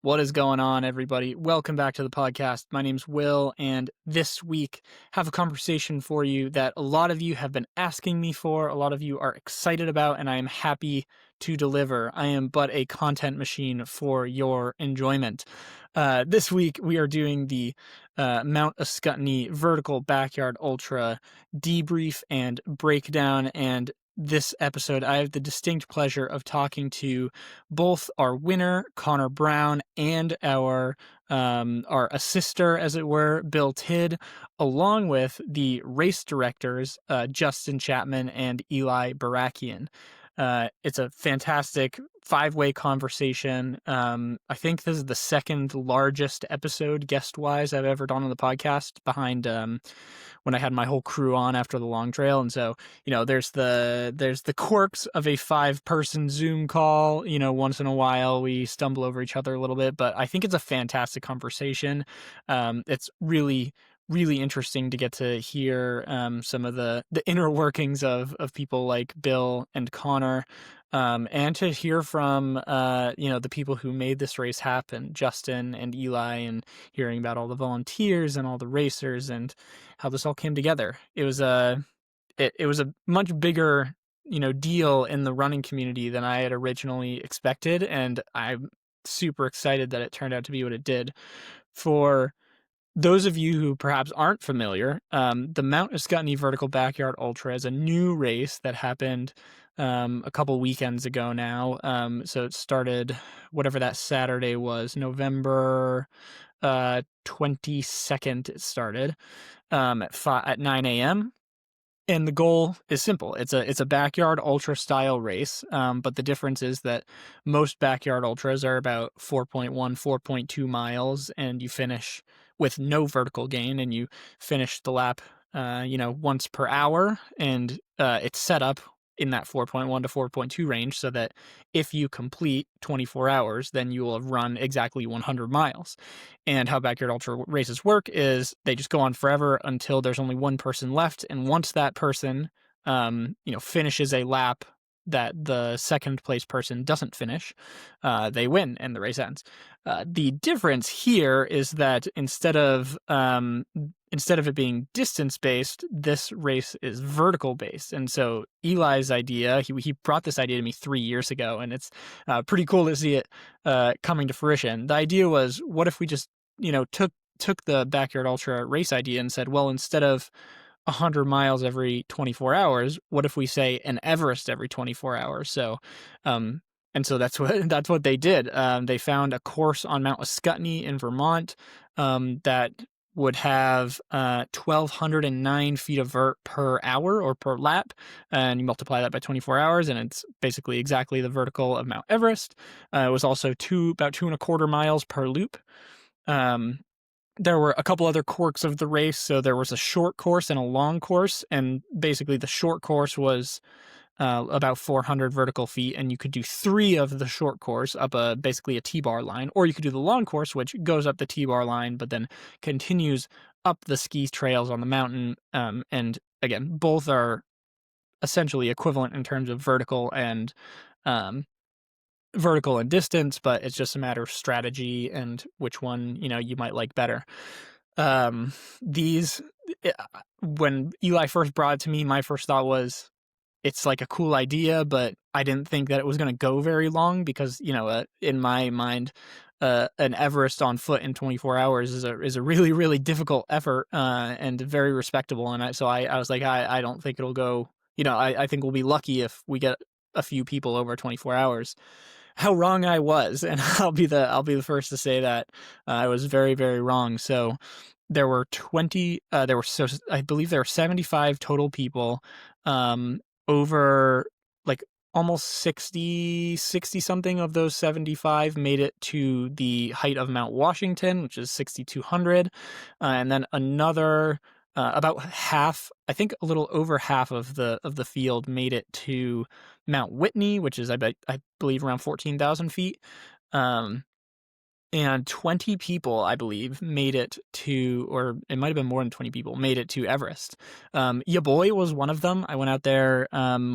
What is going on, everybody? Welcome back to the podcast. My name's Will, and this week I have a conversation for you that a lot of you have been asking me for, a lot of you are excited about, and I am happy to deliver. I am but a content machine for your enjoyment. This week we are doing the Mount Ascutney Vertical Backyard Ultra debrief and breakdown, and this episode, I have the distinct pleasure of talking to both our winner, Conor Brown, and our assister, as it were, Bill Tidd, along with the race directors, Justin Chapman and Eli Burakian. It's a fantastic five-way conversation. I think this is the second largest episode guest-wise I've ever done on the podcast, behind when I had my whole crew on after the long trail. And so, there's the quirks of a 5-person Zoom call. Once in a while we stumble over each other a little bit, but I think it's a fantastic conversation. It's really interesting to get to hear some of the inner workings of people like Bill and Conor, and to hear from the people who made this race happen, Justin and Eli, and hearing about all the volunteers and all the racers and how this all came together. It was a much bigger deal in the running community than I had originally expected, and I'm super excited that it turned out to be what it did. For those of you who perhaps aren't familiar, the Mount Ascutney Vertical Backyard Ultra is a new race that happened a couple weekends ago now. So it started, whatever that Saturday was, November 22nd. It started at 9 a.m. And the goal is simple. It's a backyard ultra style race, but the difference is that most backyard ultras are about 4.1, 4.2 miles, and you finish with no vertical gain, and you finish the lap, once per hour, and it's set up in that 4.1 to 4.2 range so that if you complete 24 hours, then you will have run exactly 100 miles. And how backyard ultra races work is they just go on forever until there's only one person left, and once that person finishes a lap that the second place person doesn't finish, they win and the race ends. The difference here is that instead of it being distance based, this race is vertical based. And so Eli's idea, he brought this idea to me 3 years ago, and it's pretty cool to see it coming to fruition. The idea was, what if we just took the backyard ultra race idea and said, well, instead of 100 miles every 24 hours, what if we say an Everest every 24 hours? So, and so that's what they did. They found a course on Mount Ascutney in Vermont that would have 1,209 feet of vert per hour or per lap, and you multiply that by 24 hours, and it's basically exactly the vertical of Mount Everest. It was also about 2.25 miles per loop. There were a couple other quirks of the race. So there was a short course and a long course, and basically the short course was about 400 vertical feet, and you could do 3 of the short course up basically a T-bar line, or you could do the long course, which goes up the T-bar line but then continues up the ski trails on the mountain. And again, both are essentially equivalent in terms of vertical and distance, but it's just a matter of strategy and which one you might like better. When Eli first brought it to me, my first thought was, it's like a cool idea, but I didn't think that it was going to go very long because, in my mind, an Everest on foot in 24 hours is a really, really difficult effort, and very respectable. And I was like, I don't think it'll go, I think we'll be lucky if we get a few people over 24 hours. How wrong I was, and I'll be the first to say that I was very, very wrong. So there were I believe there were 75 total people, over like almost 60 something of those 75 made it to the height of Mount Washington, which is 6,200, and then another about half, I think a little over half of the field made it to Mount Whitney, which is I believe around 14,000 feet. and 20 people, I believe, made it to, or it might have been more than 20 people, made it to Everest. Ya boy was one of them. I went out there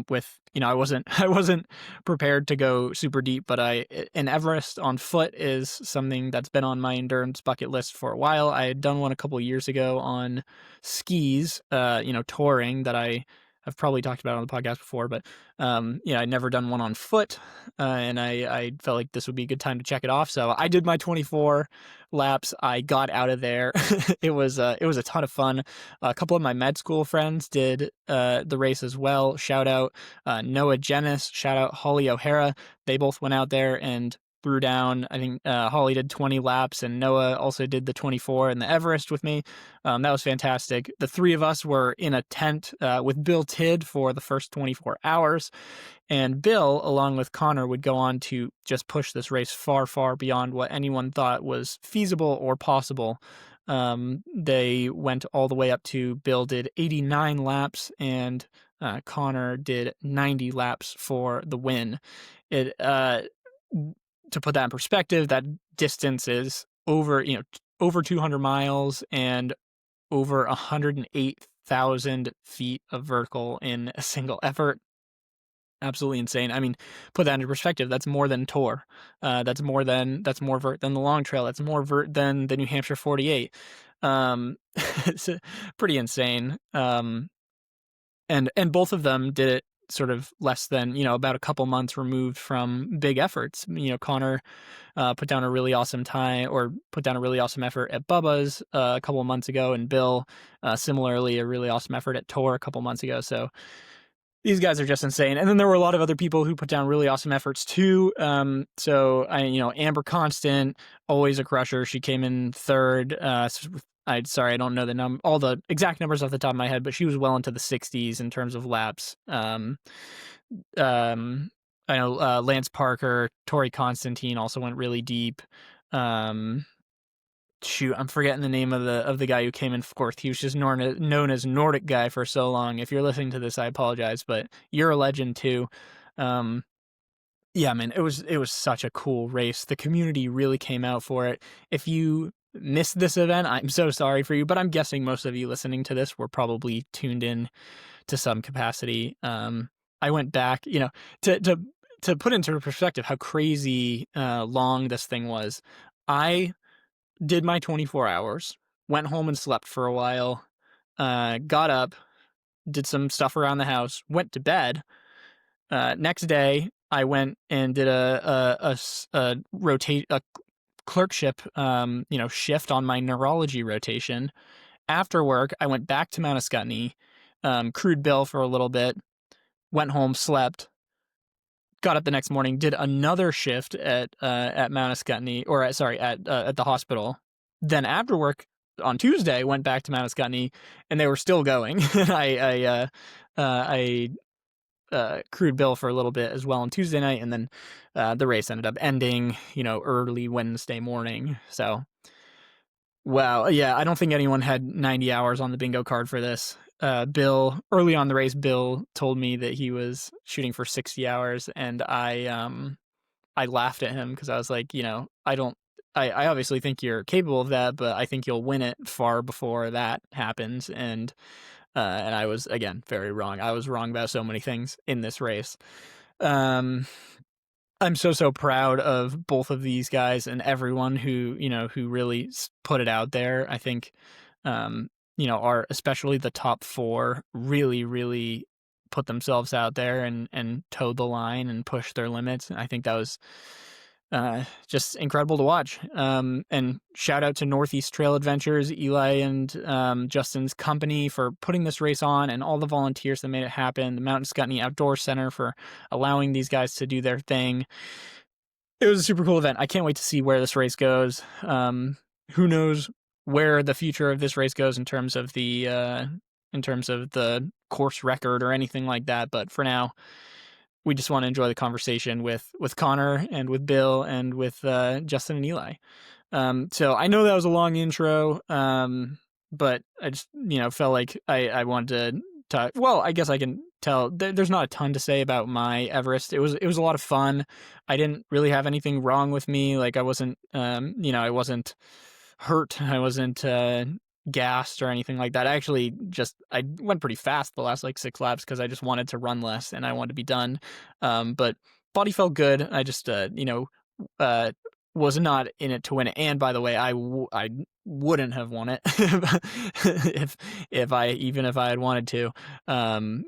with, I wasn't I wasn't prepared to go super deep, but an Everest on foot is something that's been on my endurance bucket list for a while. I had done one a couple years ago on skis, touring, that I've probably talked about on the podcast before, but I'd never done one on foot, and I felt like this would be a good time to check it off. So I did my 24 laps. I got out of there. It was a ton of fun. A couple of my med school friends did the race as well. Shout out Noah Jennis. Shout out Holly O'Hara. They both went out there and threw down. I think Holly did 20 laps, and Noah also did the 24 in the Everest with me. That was fantastic. The three of us were in a tent with Bill Tidd for the first 24 hours. And Bill, along with Conor, would go on to just push this race far, far beyond what anyone thought was feasible or possible. They went all the way up to, Bill did 89 laps, and Conor did 90 laps for the win. To put that in perspective, that distance is over 200 miles and over 108,000 feet of vertical in a single effort. Absolutely insane. I mean, put that into perspective. That's more than Tour. That's more vert than the Long Trail. That's more vert than the New Hampshire 48. It's pretty insane. And both of them did it sort of less than, about a couple months removed from big efforts. Conor put down a really awesome effort at Bubba's a couple of months ago, and Bill similarly a really awesome effort at Tour a couple months ago. So these guys are just insane. And then there were a lot of other people who put down really awesome efforts too. Amber Constant, always a crusher. She came in third. I don't know all the exact numbers off the top of my head, but she was well into the 60s in terms of laps. I know Lance Parker, Tori Constantine also went really deep. I'm forgetting the name of the guy who came in fourth. He was just known as Nordic Guy for so long. If you're listening to this, I apologize, but you're a legend too. Yeah, man, it was such a cool race. The community really came out for it. If you missed this event, I'm so sorry for you, but I'm guessing most of you listening to this were probably tuned in to some capacity. I went back, to put into perspective how crazy long this thing was. I did my 24 hours, went home and slept for a while, got up, did some stuff around the house, went to bed. Next day, I went and did a clerkship, shift on my neurology rotation. After work, I went back to Mount Ascutney, crewed Bill for a little bit, went home, slept, got up the next morning, did another shift at Mount Ascutney, at the hospital. Then after work on Tuesday, went back to Mount Ascutney, and they were still going. I crewed Bill for a little bit as well on Tuesday night, and then the race ended up ending, early Wednesday morning. So, wow, yeah, I don't think anyone had 90 hours on the bingo card for this. Bill, early on the race, Bill told me that he was shooting for 60 hours, and I laughed at him because I was like, I obviously think you're capable of that, but I think you'll win it far before that happens. And I was, again, very wrong. I was wrong about so many things in this race. I'm so proud of both of these guys and everyone who really put it out there. I think, are especially the top four really, really put themselves out there and towed the line and pushed their limits. And I think that was just incredible to watch. And shout out to Northeast Trail Adventures, Eli and Justin's company for putting this race on, and all the volunteers that made it happen. The Mount Ascutney Outdoor Center for allowing these guys to do their thing. It was a super cool event. I can't wait to see where this race goes. Who knows where the future of this race goes in terms of the course record or anything like that. But for now, we just want to enjoy the conversation with Conor and with Bill and with Justin and Eli. So I know that was a long intro, but I just felt like I wanted to talk. Well, I guess I can there's not a ton to say about my Everest. It was a lot of fun. I didn't really have anything wrong with me. Like I wasn't, I wasn't hurt. I wasn't gassed or anything like that. I went pretty fast the last like 6 laps because I just wanted to run less and I wanted to be done. But body felt good. I just, uh, was not in it to win it. And by the way, I wouldn't have won it if I had wanted to.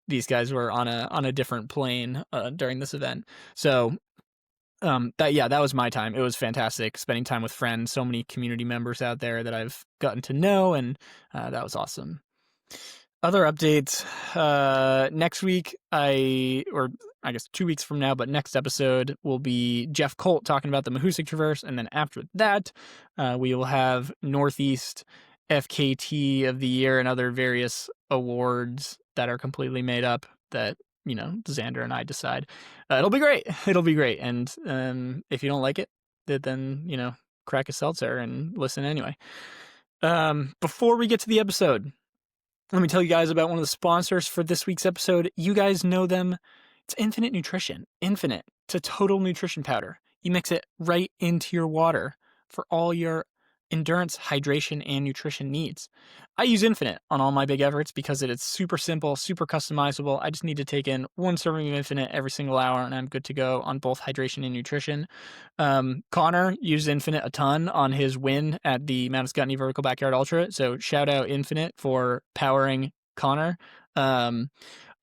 These guys were on a different plane during this event. So that was my time. It was fantastic spending time with friends, so many community members out there that I've gotten to know, and that was awesome. Other updates, next week, or I guess 2 weeks from now, but next episode will be Jeff Colt talking about the Mahoosuc Traverse, and then after that, we will have Northeast FKT of the Year and other various awards that are completely made up that, Xander and I decide. It'll be great. It'll be great, and if you don't like it, then, crack a seltzer and listen anyway. Before we get to the episode, let me tell you guys about one of the sponsors for this week's episode. You guys know them. It's Infinite Nutrition. Infinite. It's a total nutrition powder. You mix it right into your water for all your endurance, hydration, and nutrition needs. I use Infinite on all my big efforts because it is super simple, super customizable. I just need to take in 1 serving of Infinite every single hour, and I'm good to go on both hydration and nutrition. Conor used Infinite a ton on his win at the Mount Ascutney Vertical Backyard Ultra, so shout out Infinite for powering Conor.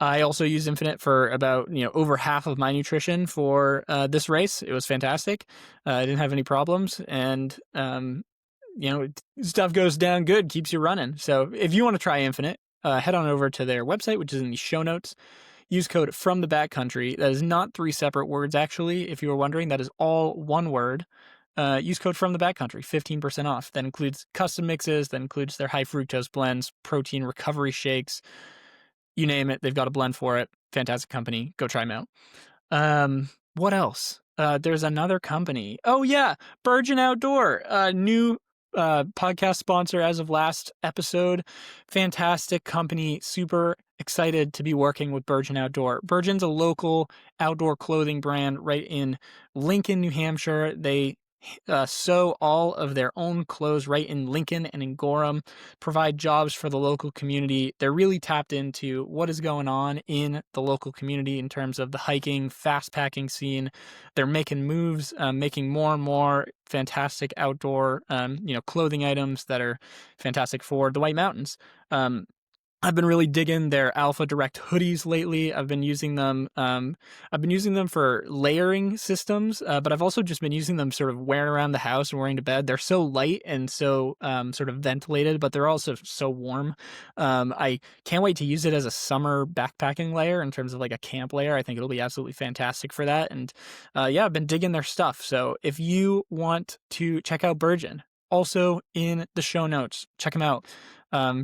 I also used Infinite for about, over half of my nutrition for this race. It was fantastic. I didn't have any problems, and stuff goes down good, keeps you running. So if you want to try Infinite, head on over to their website, which is in the show notes. Use code from the backcountry. That is not 3 separate words, actually. If you were wondering, that is all one word. Use code from the backcountry, 15% off. That includes custom mixes, that includes their high fructose blends, protein recovery shakes, you name it. They've got a blend for it. Fantastic company. Go try them out. What else? There's another company. Oh yeah, Burgeon Outdoor, new podcast sponsor as of last episode. Fantastic company. Super excited to be working with Burgeon Outdoor. Burgeon's a local outdoor clothing brand right in Lincoln, New Hampshire. They sew all of their own clothes right in Lincoln and in Gorham, provide jobs for the local community. They're really tapped into what is going on in the local community in terms of the hiking, fast packing scene. They're making moves, making more and more fantastic outdoor, clothing items that are fantastic for the White Mountains. I've been really digging their Alpha Direct hoodies lately. I've been using them. I've been using them for layering systems, but I've also just been using them sort of wearing around the house and wearing to bed. They're so light and so sort of ventilated, but they're also so warm. I can't wait to use it as a summer backpacking layer in terms of like a camp layer. I think it'll be absolutely fantastic for that. And I've been digging their stuff. So if you want to check out Burgeon, also in the show notes, check them out.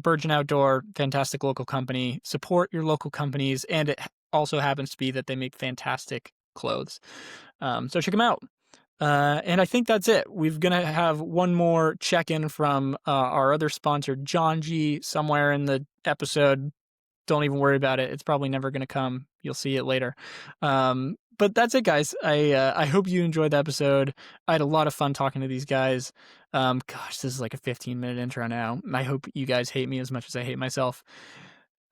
Burgeon Outdoor, fantastic local company. Support your local companies, and it also happens to be that they make fantastic clothes. So check them out. And I think that's it. We're going to have one more check-in from our other sponsor, John G, somewhere in the episode. Don't even worry about it. It's probably never going to come. You'll see it later. But that's it, guys. I hope you enjoyed the episode. I had a lot of fun talking to these guys. Gosh, this is like a 15-minute intro now. I hope you guys hate me as much as I hate myself.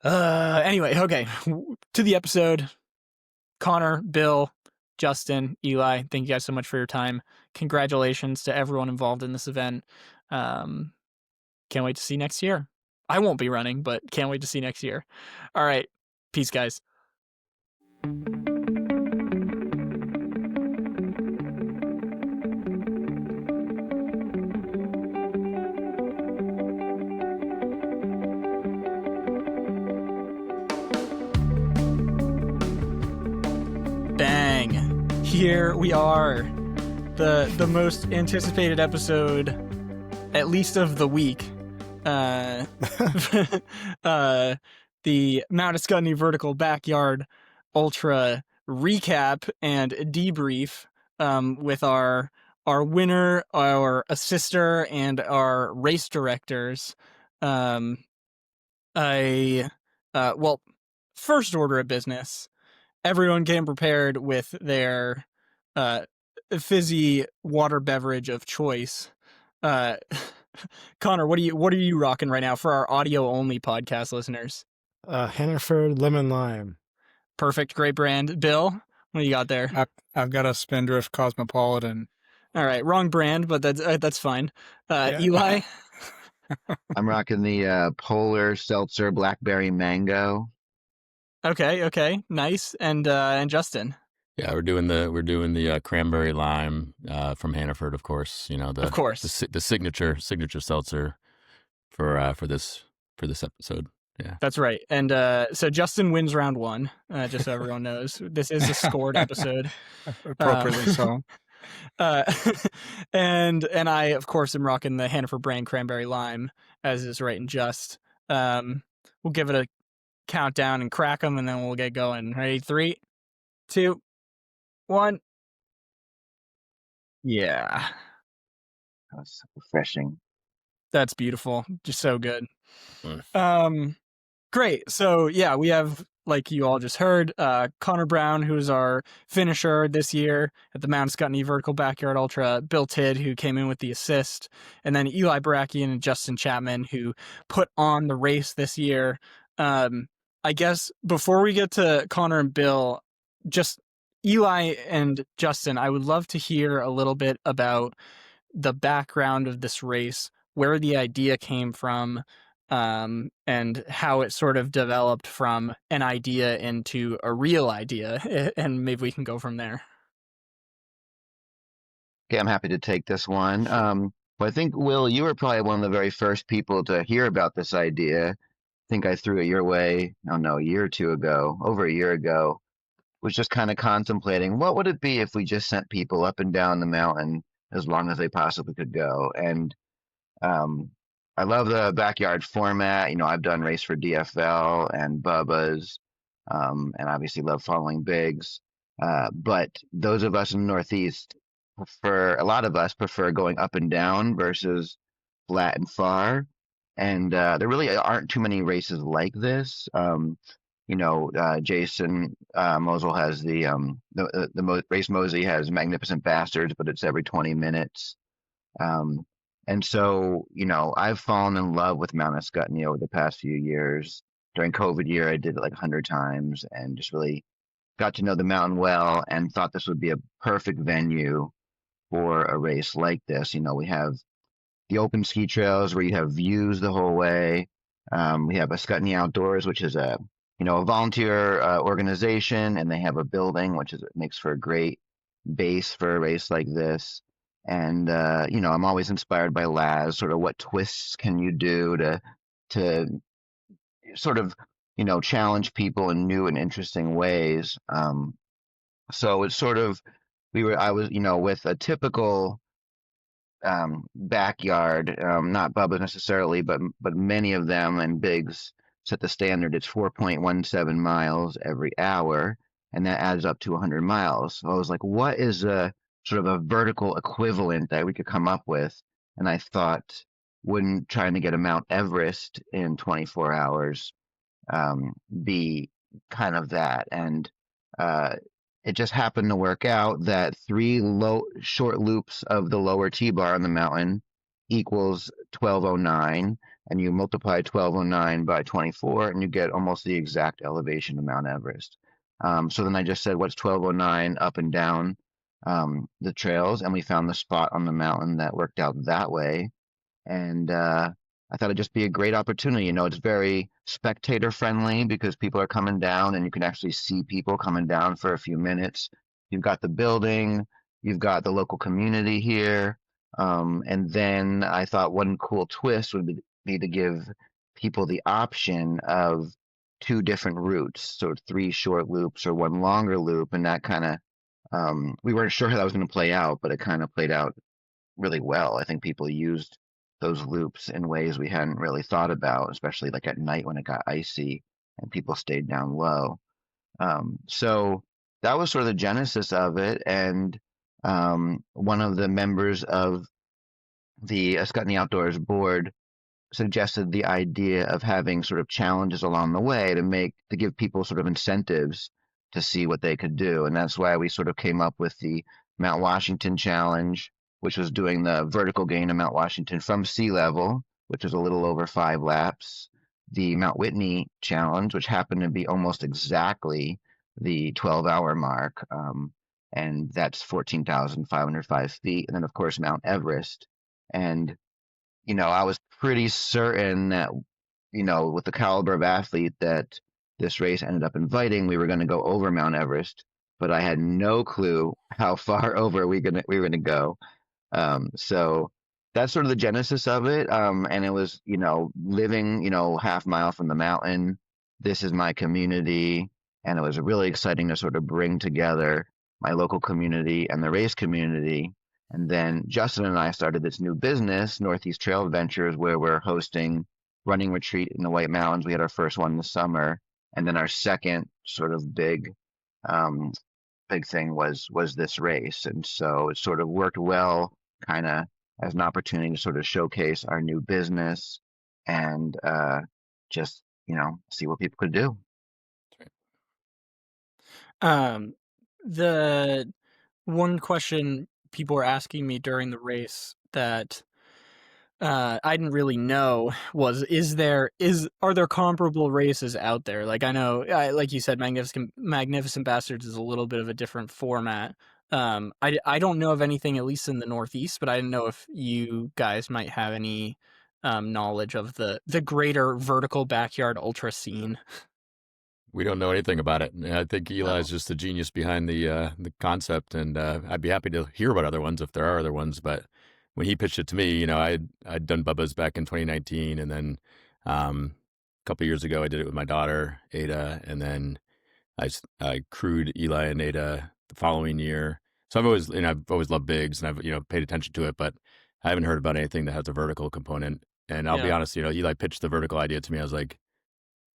Anyway, okay. To the episode. Conor, Bill, Justin, Eli, thank you guys so much for your time. Congratulations to everyone involved in this event. Can't wait to see next year. I won't be running, but can't wait to see next year. All right. Peace, guys. Bang. Here we are. The most anticipated episode, at least of the week. The Mount Ascutney Vertical Backyard Ultra recap and debrief with our winner, our assister, and our race directors. Well, first order of business, everyone came prepared with their fizzy water beverage of choice. Connor, what are you rocking right now for our audio only podcast listeners? Hannaford Lemon Lime. Perfect, great brand. Bill, what do you got there? I've got a Spindrift Cosmopolitan. All right, wrong brand, but that's fine. Yeah. Eli, I'm rocking the Polar Seltzer Blackberry Mango. okay, nice. And Justin, Yeah, we're doing the cranberry lime from Hannaford, of course. of course, the signature seltzer for this episode. Yeah, that's right. And so Justin wins round one. Just so everyone knows, this is a scored episode. Appropriately so. And I, of course, am rocking the Hannaford brand cranberry lime, as is right and just. We'll give it a countdown and crack them, and then we'll get going. Ready? 3, 2, 1. Yeah, That was refreshing. that's beautiful. Just so good. Mm. Great. So yeah, we have, like you all just heard, Conor Brown, who's our finisher this year at the Mount Ascutney Vertical Backyard Ultra, Bill Tidd, who came in with the assist, and then Eli Burakian and Justin Chapman, who put on the race this year. I guess before we get to Conor and Bill, just Eli and Justin, I would love to hear a little bit about the background of this race, where the idea came from, and how it sort of developed from an idea into a real idea, and maybe we can go from there. Okay, I'm happy to take this one. Well, I think, Will, you were probably one of the very first people to hear about this idea. I think I threw it your way, a year or two ago, over a year ago. Was just kind of contemplating what would it be if we just sent people up and down the mountain as long as they possibly could go. And I love the backyard format. I've done race for DFL and Bubba's, and obviously love following bigs. But those of us in the Northeast a lot of us prefer going up and down versus flat and far. And there really aren't too many races like this. Jason Mosel has the race Mosey has Magnificent Bastards, but it's every 20 minutes. And so, I've fallen in love with Mount Ascutney over the past few years. During COVID year, I did it like 100 times and just really got to know the mountain well and thought this would be a perfect venue for a race like this. We have the open ski trails where you have views the whole way. We have Ascutney Outdoors, which is a volunteer organization, and they have a building, which makes for a great base for a race like this. And I'm always inspired by Laz. Sort of what twists can you do to sort of challenge people in new and interesting ways. So it's sort of I was with a typical backyard, not Bubba necessarily, but many of them and bigs set the standard. It's 4.17 miles every hour, and that adds up to 100 miles. So I was like, what is a sort of a vertical equivalent that we could come up with? And I thought, wouldn't trying to get a Mount Everest in 24 hours be kind of that? And it just happened to work out that 3 short loops of the lower T-bar on the mountain equals 1209, and you multiply 1209 by 24, and you get almost the exact elevation of Mount Everest. So then I just said, what's 1209 up and down the trails? And we found the spot on the mountain that worked out that way. And I thought it'd just be a great opportunity. It's very spectator friendly because people are coming down and you can actually see people coming down for a few minutes. You've got the building, you've got the local community here. And then I thought one cool twist would be to give people the option of 2 different routes. So 3 short loops or 1 longer loop. And that kind of, we weren't sure how that was going to play out, but it kind of played out really well. I think people used those loops in ways we hadn't really thought about, especially like at night when it got icy and people stayed down low. So that was sort of the genesis of it. And one of the members of the Ascutney Outdoors board suggested the idea of having sort of challenges along the way to give people sort of incentives to see what they could do. And that's why we sort of came up with the Mount Washington Challenge, which was doing the vertical gain of Mount Washington from sea level, which was a little over 5 laps. The Mount Whitney Challenge, which happened to be almost exactly the 12-hour mark. And that's 14,505 feet. And then, of course, Mount Everest. And, I was pretty certain that, with the caliber of athlete that this race ended up inviting, we were going to go over Mount Everest, but I had no clue how far over we were gonna go. So that's sort of the genesis of it. And it was, living, half mile from the mountain. This is my community, and it was really exciting to sort of bring together my local community and the race community. And then Justin and I started this new business, Northeast Trail Adventures, where we're hosting running retreat in the White Mountains. We had our first one this summer, and then our second sort of big thing was this race. And so it sort of worked well, kind of as an opportunity to sort of showcase our new business and just see what people could do. The one question people were asking me during the race that I didn't really know was, are there comparable races out there? Like, I know, like you said, Magnificent Bastards is a little bit of a different format. I don't know of anything, at least in the Northeast, but I didn't know if you guys might have any knowledge of the greater vertical backyard ultra scene. We don't know anything about it. I think Eli's Oh. just the genius behind the concept, and I'd be happy to hear about other ones if there are other ones. But when he pitched it to me, I'd done Bubba's back in 2019, and then a couple years ago I did it with my daughter Ada, and then I crewed Eli and Ada the following year. So I've always loved bigs, and I've paid attention to it, but I haven't heard about anything that has a vertical component. And I'll be Yeah. honest, Eli pitched the vertical idea to me. I was like,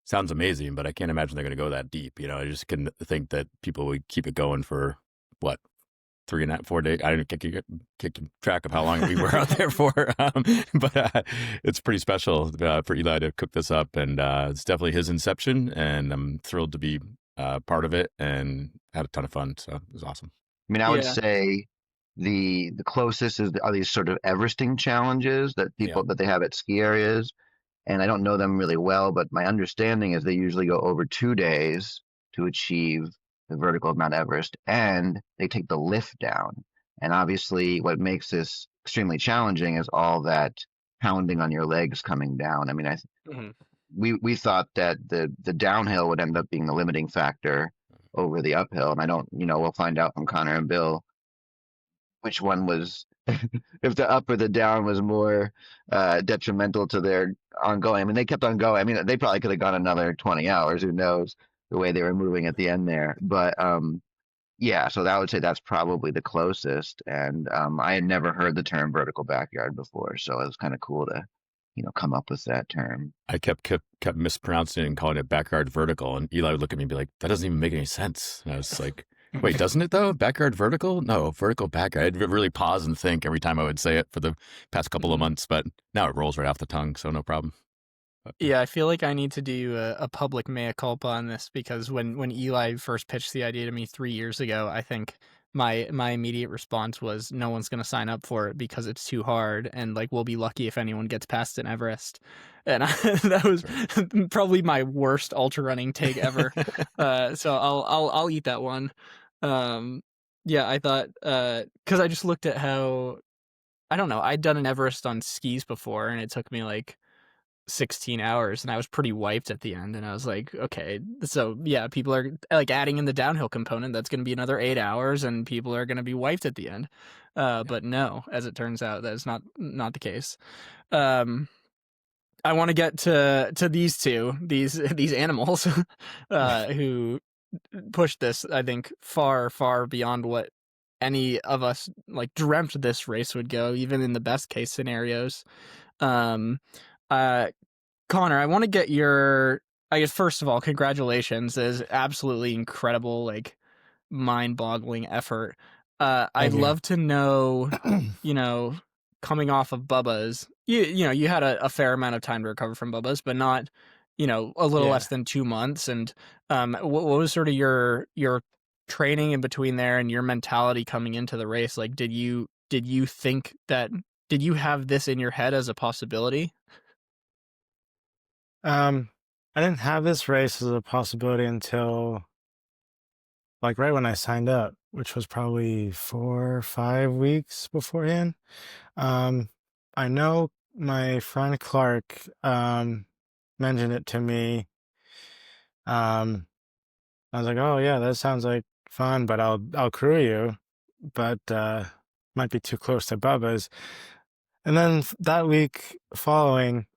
sounds amazing, but I can't imagine they're going to go that deep. I just couldn't think that people would keep it going for what, 3.5, 4 days. I didn't keep track of how long we were out there for, but it's pretty special for Eli to cook this up, and it's definitely his inception, and I'm thrilled to be part of it and had a ton of fun. So it was awesome. I mean, I would Yeah. say the closest are these sort of Everesting challenges that that they have at ski areas. And I don't know them really well, but my understanding is they usually go over 2 days to achieve the vertical of Mount Everest, and they take the lift down. And obviously, what makes this extremely challenging is all that pounding on your legs coming down. I mean, Mhm. we thought that the downhill would end up being the limiting factor over the uphill, and I don't, we'll find out from Connor and Bill which one was, if the up or the down was more detrimental to their ongoing. I mean, they kept on going. I mean, they probably could have gone another 20 hours. Who knows the way they were moving at the end there. But yeah, so I would say that's probably the closest. And I had never heard the term vertical backyard before, so it was kind of cool to, come up with that term. I kept mispronouncing it and calling it backyard vertical, and Eli would look at me and be like, "That doesn't even make any sense." And I was like, "Wait, doesn't it though? Backyard vertical? No, vertical backyard." I'd really pause and think every time I would say it for the past couple of months, but now it rolls right off the tongue, so no problem. Yeah, I feel like I need to do a public mea culpa on this, because when Eli first pitched the idea to me 3 years ago, I think my immediate response was, no one's going to sign up for it because it's too hard, and like we'll be lucky if anyone gets past an Everest. And that was probably my worst ultra running take ever. So I'll eat that one. Yeah, I thought because I just looked at how, I don't know, I'd done an Everest on skis before, and it took me like 16 hours, and I was pretty wiped at the end, and I was like, okay, so yeah, people are like adding in the downhill component, that's going to be another 8 hours, and people are going to be wiped at the end. But no, as it turns out, that's not the case. I want to get to these two, these animals who pushed this, I think, far beyond what any of us like dreamt this race would go, even in the best case scenarios. Connor, I want to get your, I guess, first of all, congratulations. It is absolutely incredible, like mind-boggling effort. I'd you. love to know, coming off of Bubba's, you know, you had a fair amount of time to recover from Bubba's, but not, you know, a little Yeah. less than 2 months. And what was sort of your training in between there and your mentality coming into the race? Like, did you think that, did you have this in your head as a possibility? I didn't have this race as a possibility until like right when I signed up, which was probably 4 or 5 weeks beforehand. I know my friend Clark mentioned it to me. I was like, "Oh yeah, that sounds like fun, but I'll crew you, but might be too close to Bubba's." And then that week following,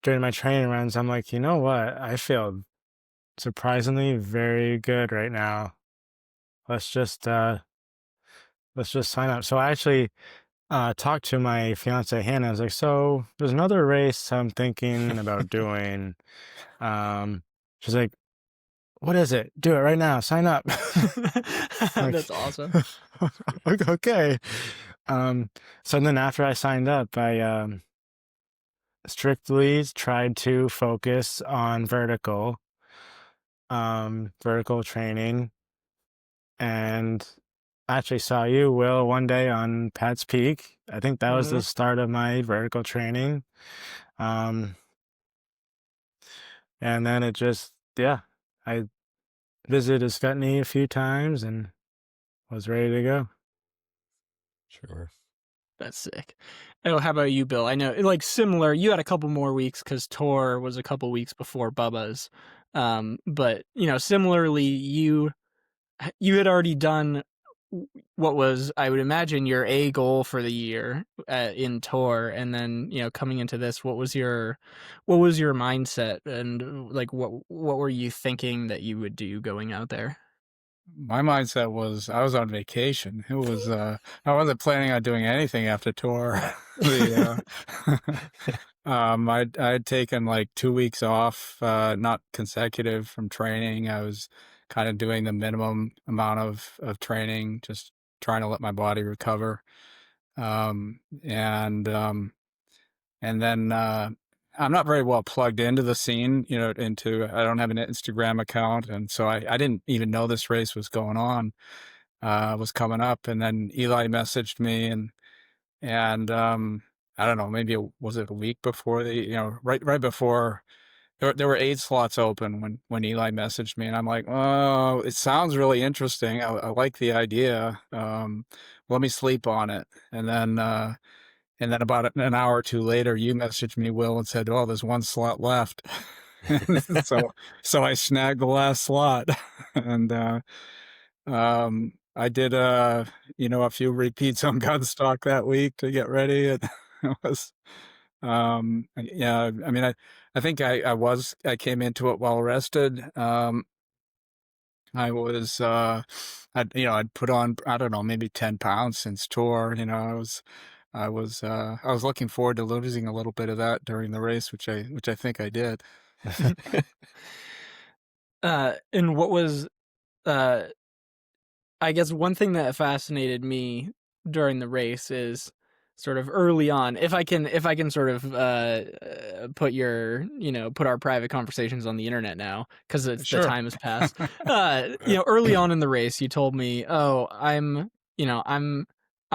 during my training runs, I'm like, you know what? I feel surprisingly very good right now. Let's just sign up. So I actually talked to my fiance Hannah. I was like, so there's another race I'm thinking about doing. She's like, what is it? Do it right now. Sign up. Like, That's awesome. okay. So then after I signed up, I strictly tried to focus on vertical training, and I actually saw you, Will, one day on Pat's Peak. I think that was the start of my vertical training. And then it just, yeah, I visited Ascutney a few times and was ready to go. Sure. That's sick. Oh, how about you, Bill? I know, like, similar. You had a couple more weeks because Tor was a couple weeks before Bubba's. But you know, similarly, you had already done what was, I would imagine, your A goal for the year in Tor, and then, you know, coming into this, what was your mindset, and like what were you thinking that you would do going out there? My mindset was I was on vacation. It was I wasn't planning on doing anything after tour. the I'd taken like 2 weeks off, not consecutive from training. I was kind of doing the minimum amount of training, just trying to let my body recover. Um, and um, and then I'm not very well plugged into the scene, you know, I don't have an Instagram account. And so I didn't even know this race was going on, was coming up. And then Eli messaged me and I don't know, maybe was it a week before right before there were 8 slots open when Eli messaged me, and I'm like, oh, it sounds really interesting. I like the idea. Let me sleep on it. And then about an hour or two later, you messaged me, Will, and said, "Oh, there's 1 slot left." So I snagged the last slot, and I did a few repeats on Gunstock that week to get ready. And it was yeah. I mean, I think I came into it well rested. I was I'd put on, I don't know, maybe 10 pounds since tour. You know, I was looking forward to losing a little bit of that during the race, which I think I did. And what was, uh, I guess one thing that fascinated me during the race is sort of early on, if I can sort of put put our private conversations on the internet now, because the Sure. time has passed. Early on in the race, you told me, "Oh, I'm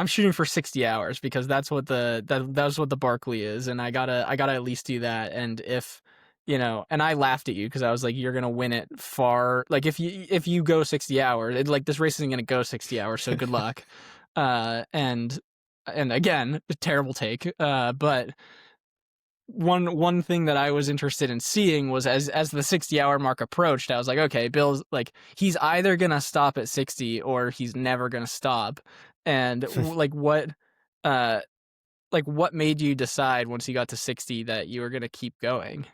shooting for 60 hours because that's what that's what the Barkley is, and I gotta at least do that. And if and I laughed at you because I was like, you're gonna win it far. Like if you go 60 hours, like this race isn't gonna go 60 hours, so good luck." And again, a terrible take. But one thing that I was interested in seeing was as the 60-hour mark approached, I was like, okay, Bill's like, he's either gonna stop at 60 or he's never gonna stop. And what made you decide once you got to 60 that you were gonna keep going?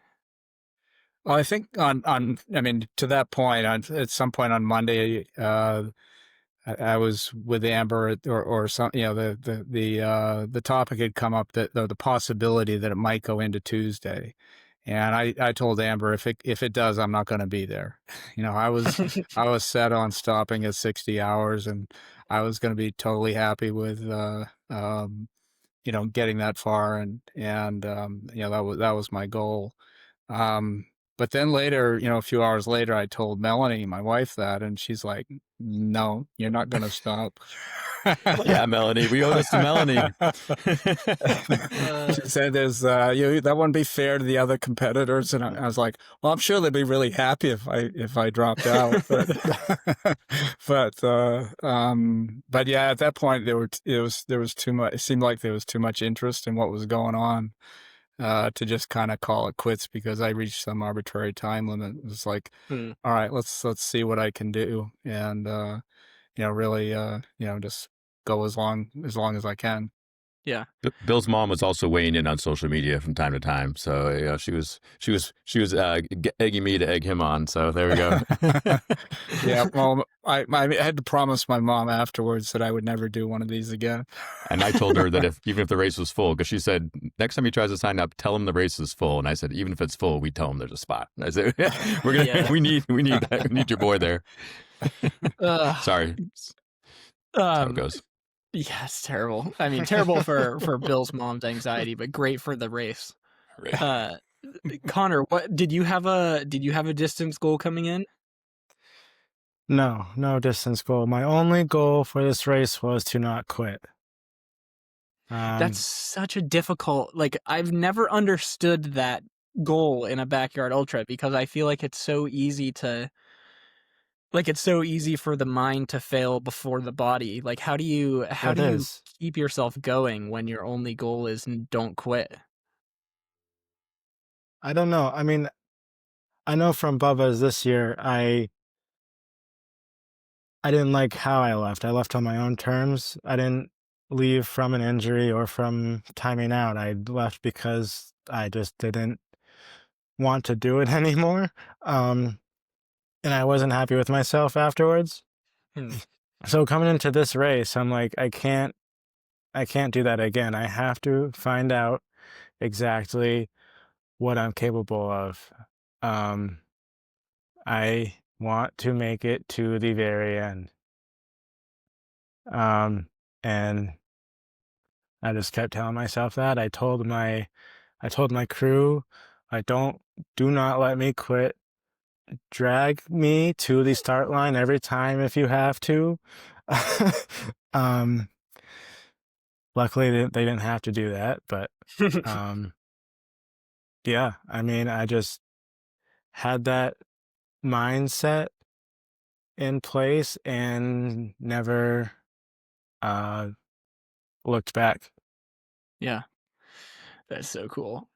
Well, I think I mean, to that point, at some point on Monday, I was with Amber or some, the topic had come up, that the possibility that it might go into Tuesday. And I told Amber, if it does, I'm not going to be there. I was set on stopping at 60 hours, and I was going to be totally happy with getting that far, and that was my goal. But then later, a few hours later, I told Melanie, my wife, that, and she's like, "No, you're not going to stop." Yeah, Melanie, we owe this to Melanie. She said, "There's that wouldn't be fair to the other competitors," and I was like, "Well, I'm sure they'd be really happy if I dropped out." But yeah, at that point there was too much. It seemed like there was too much interest in what was going on to just kind of call it quits because I reached some arbitrary time limit. It was like, all right, let's see what I can do, and really, just go as long as I can. Yeah. Bill's mom was also weighing in on social media from time to time, so she was egging me to egg him on. So there we go. Yeah, well, I had to promise my mom afterwards that I would never do one of these again. And I told her that even if the race was full, because she said next time he tries to sign up, tell him the race is full. And I said even if it's full, we tell him there's a spot. And I said we need that. We need your boy there. Sorry. That's how it goes. Yeah, it's terrible. I mean, terrible for Bill's mom's anxiety, but great for the race. Right. Conor, what did you have a distance goal coming in? No distance goal. My only goal for this race was to not quit. That's such a difficult, I've never understood that goal in a backyard ultra because I feel like it's so easy for the mind to fail before the body. Like, how do you keep yourself going when your only goal is don't quit? I don't know. I mean, I know from Bubba's this year, I didn't like how I left. I left on my own terms. I didn't leave from an injury or from timing out. I left because I just didn't want to do it anymore. And I wasn't happy with myself afterwards. So coming into this race, I'm like, I can't do that again. I have to find out exactly what I'm capable of. I want to make it to the very end. And I just kept telling myself that. I told my crew, do not let me quit. Drag me to the start line every time if you have to. Luckily they didn't have to do that, but yeah, I mean, I just had that mindset in place and never looked back. Yeah, that's so cool.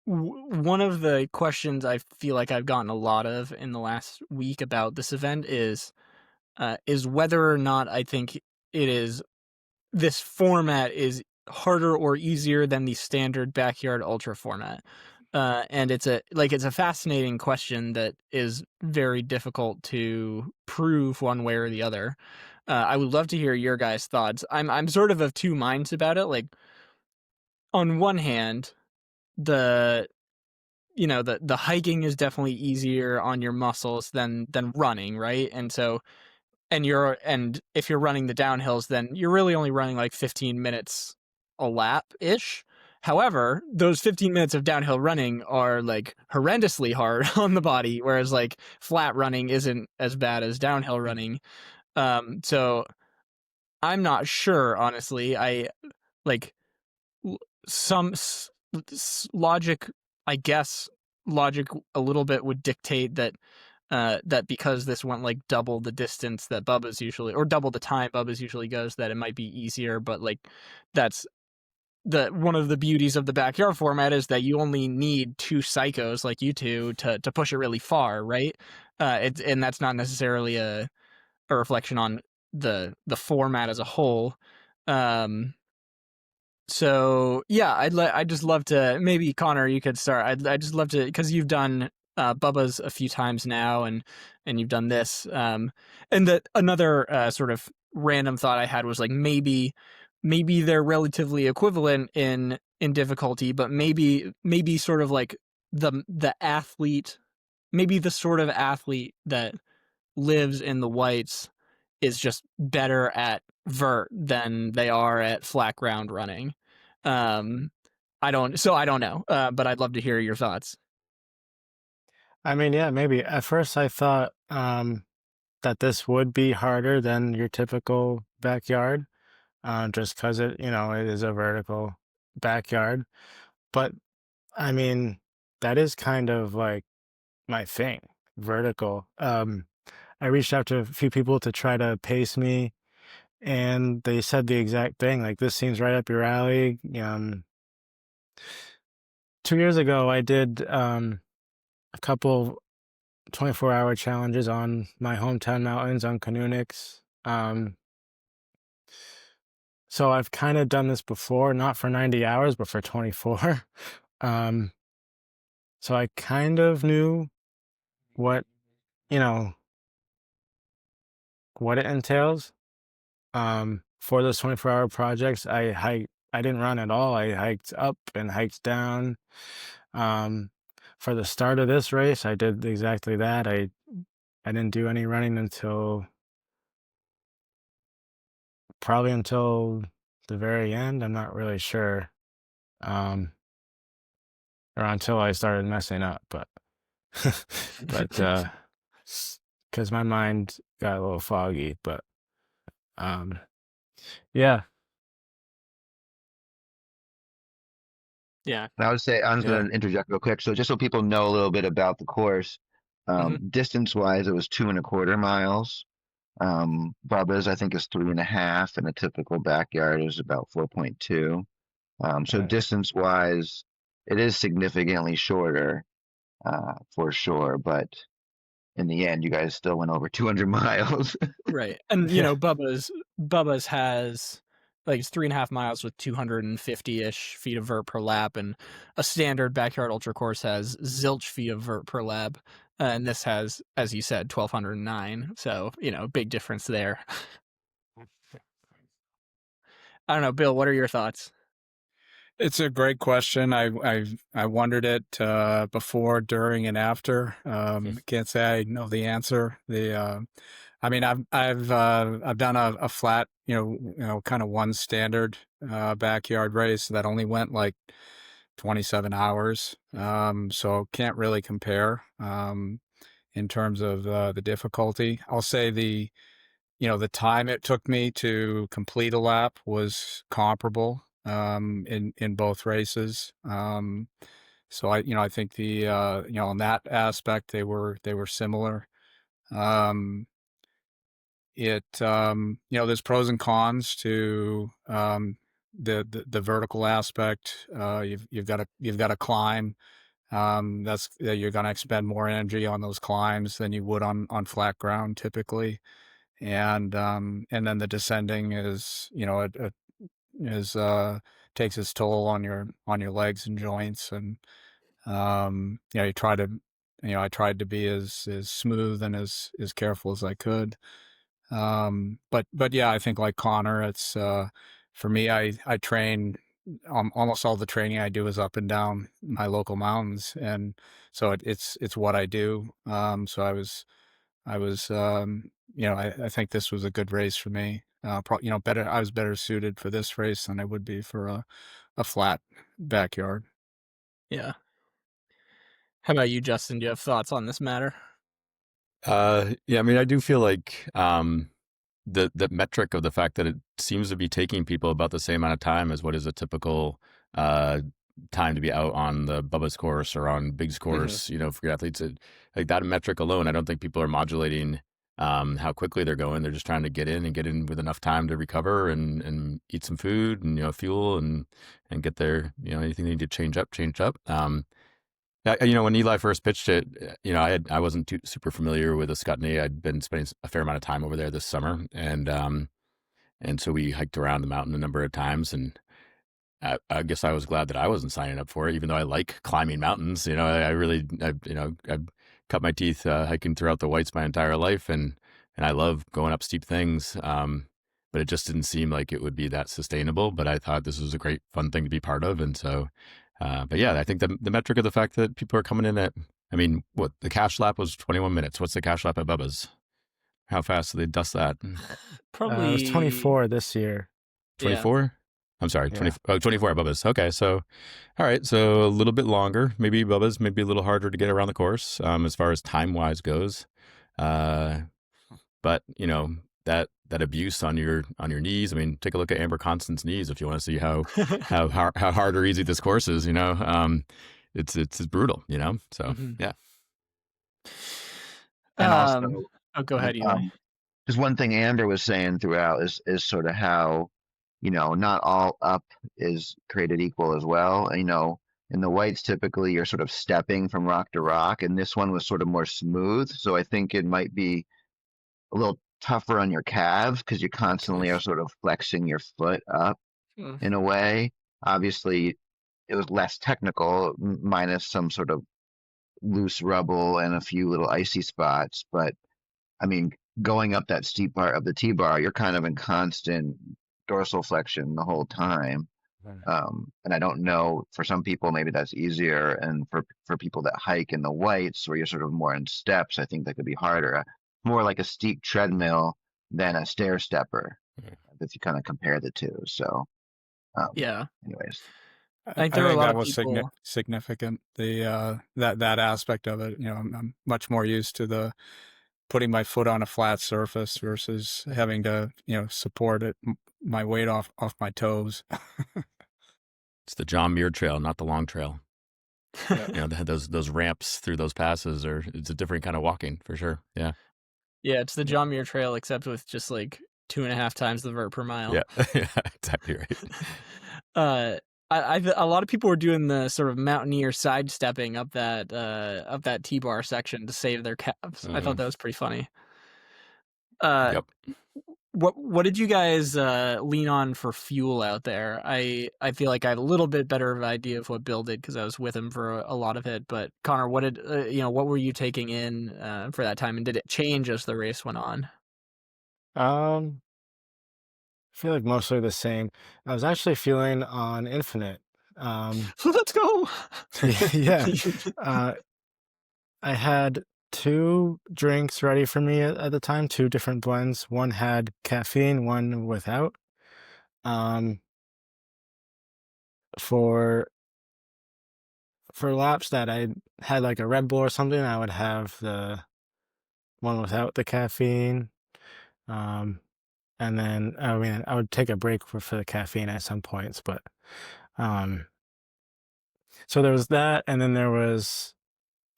One of the questions I feel like I've gotten a lot of in the last week about this event is whether or not I think this format is harder or easier than the standard backyard ultra format. And it's a fascinating question that is very difficult to prove one way or the other. I would love to hear your guys' thoughts. I'm sort of two minds about it. Like, on one hand, the hiking is definitely easier on your muscles than running, right? And so and if you're running the downhills, then you're really only running like 15 minutes a lap ish. However, those 15 minutes of downhill running are like horrendously hard on the body, whereas like flat running isn't as bad as downhill running. So I'm not sure, honestly. I like some logic, I guess logic a little bit would dictate that that because this went like double the distance that Bubba's usually, or double the time Bubba's usually goes, that it might be easier. But like, that's one of the beauties of the backyard format is that you only need two psychos like you two to push it really far, right? And that's not necessarily a reflection on the format as a whole. So yeah, I'd just love to, maybe Conor, you could start. I'd just love to, because you've done Bubba's a few times now, and you've done this. And that another sort of random thought I had was like maybe they're relatively equivalent in difficulty, but maybe sort of like the athlete, maybe the sort of athlete that lives in the whites is just better at vert than they are at flat ground running. I don't know, but I'd love to hear your thoughts. I mean, yeah, maybe. At first, I thought that this would be harder than your typical backyard, just because it, it is a vertical backyard. But I mean, that is kind of like my thing, vertical. I reached out to a few people to try to pace me, and they said the exact thing, like, this seems right up your alley. 2 years ago, I did a couple 24-hour challenges on my hometown mountains on Canoonix. So I've kind of done this before, not for 90 hours, but for 24. Um, so I kind of knew what, you know, what it entails. For those 24-hour projects, I didn't run at all. I hiked up and hiked down. For the start of this race, I did exactly that. I didn't do any running probably until the very end. I'm not really sure. Or until I started messing up, but because my mind got a little foggy, but yeah. Yeah. I would say, I'm just going to interject real quick. So just so people know a little bit about the course, distance wise, it was 2.25 miles. Bubba's, I think, is 3.5, and a typical backyard is about 4.2. So Right. distance wise, it is significantly shorter, for sure. But in the end, you guys still went over 200 miles. Right. And Yeah. Bubba's has like it's 3.5 miles with 250-ish feet of vert per lap, and a standard backyard ultra course has zilch feet of vert per lap. And this has, as you said, 1,209. So, big difference there. I don't know, Bill, what are your thoughts? It's a great question. I wondered it before, during, and after. Can't say I know the answer. I mean, I've done a flat, kind of one standard backyard race that only went like 27 hours. So can't really compare in terms of the difficulty. I'll say the time it took me to complete a lap was comparable in both races. So I think in that aspect they were similar. There's pros and cons to the vertical aspect. You've got to climb. You're going to expend more energy on those climbs than you would on flat ground typically. And then the descending is, it is takes its toll on your legs and joints. And I tried to be as smooth and as careful as I could. But yeah, I think like Conor, it's for me, I train, almost all the training I do is up and down my local mountains, and so it's what I do. So I was I think this was a good race for me. Better. I was better suited for this race than I would be for a flat backyard. Yeah. How about you, Justin? Do you have thoughts on this matter? Yeah, I mean, I do feel like the metric of the fact that it seems to be taking people about the same amount of time as what is a typical time to be out on the Bubba's course or on Big's course, for your athletes. Like that metric alone, I don't think people are modulating how quickly they're going. They're just trying to get in with enough time to recover and eat some food and fuel and get their anything they need to change up. When Eli first pitched it, I wasn't too super familiar with Ascutney. I'd been spending a fair amount of time over there this summer, and so we hiked around the mountain a number of times. And I guess I was glad that I wasn't signing up for it, even though I like climbing mountains. I've cut my teeth hiking throughout the Whites my entire life, and I love going up steep things. But it just didn't seem like it would be that sustainable. But I thought this was a great, fun thing to be part of, and so But yeah, I think the metric of the fact that people are coming in at, I mean, what the cash lap was 21 minutes. What's the cash lap at Bubba's? How fast do they dust that? It was Probably, 24 this year. yeah. 24? I'm sorry, Yeah. 24 at Bubba's. Okay, so all right, so a little bit longer. Maybe Bubba's maybe a little harder to get around the course as far as time wise goes. Uh, but you know that abuse on your knees. I mean, take a look at Amber Constant's knees if you want to see how hard or easy this course is. It's brutal. So Mhm. yeah. And also, Oh, go ahead, Eli. just one thing Amber was saying throughout is sort of how, not all up is created equal as well. In the whites, typically you're sort of stepping from rock to rock, and this one was sort of more smooth. So I think it might be a little tougher on your calves because you constantly are sort of flexing your foot up Mm. in a way. Obviously, it was less technical, minus some sort of loose rubble and a few little icy spots. But I mean, going up that steep part of the T-bar, you're kind of in constant dorsal flexion the whole time. And I don't know, for some people, maybe that's easier. And for people that hike in the whites, where you're sort of more in steps, I think that could be harder. More like a steep treadmill than a stair stepper, if you kind of compare the two. So, Yeah. anyways. I I think there were a think lot that of was people. significant. That aspect of it. I'm much more used to the putting my foot on a flat surface versus having to support it my weight off my toes. It's the John Muir Trail, not the long trail. Yeah. Those ramps through those passes it's a different kind of walking for sure. Yeah. Yeah, it's the John Muir Trail, except with just like 2.5 times the vert per mile. Yeah. Yeah, exactly right. uh, a lot of people were doing the sort of mountaineer sidestepping up that T-bar section to save their calves. I thought that was pretty funny. Yep. What did you guys lean on for fuel out there? I feel like I had a little bit better of an idea of what Bill did because I was with him for a lot of it. But Connor, what were you taking in for that time, and did it change as the race went on? I feel like mostly the same. I was actually feeling on Infinite. Let's go. Yeah. I had two drinks ready for me at the time, two different blends. One had caffeine, one without. Um, for laps that I had like a Red Bull or something, I would have the one without the caffeine. And then I mean I would take a break for the caffeine at some points, but so there was that, and then there was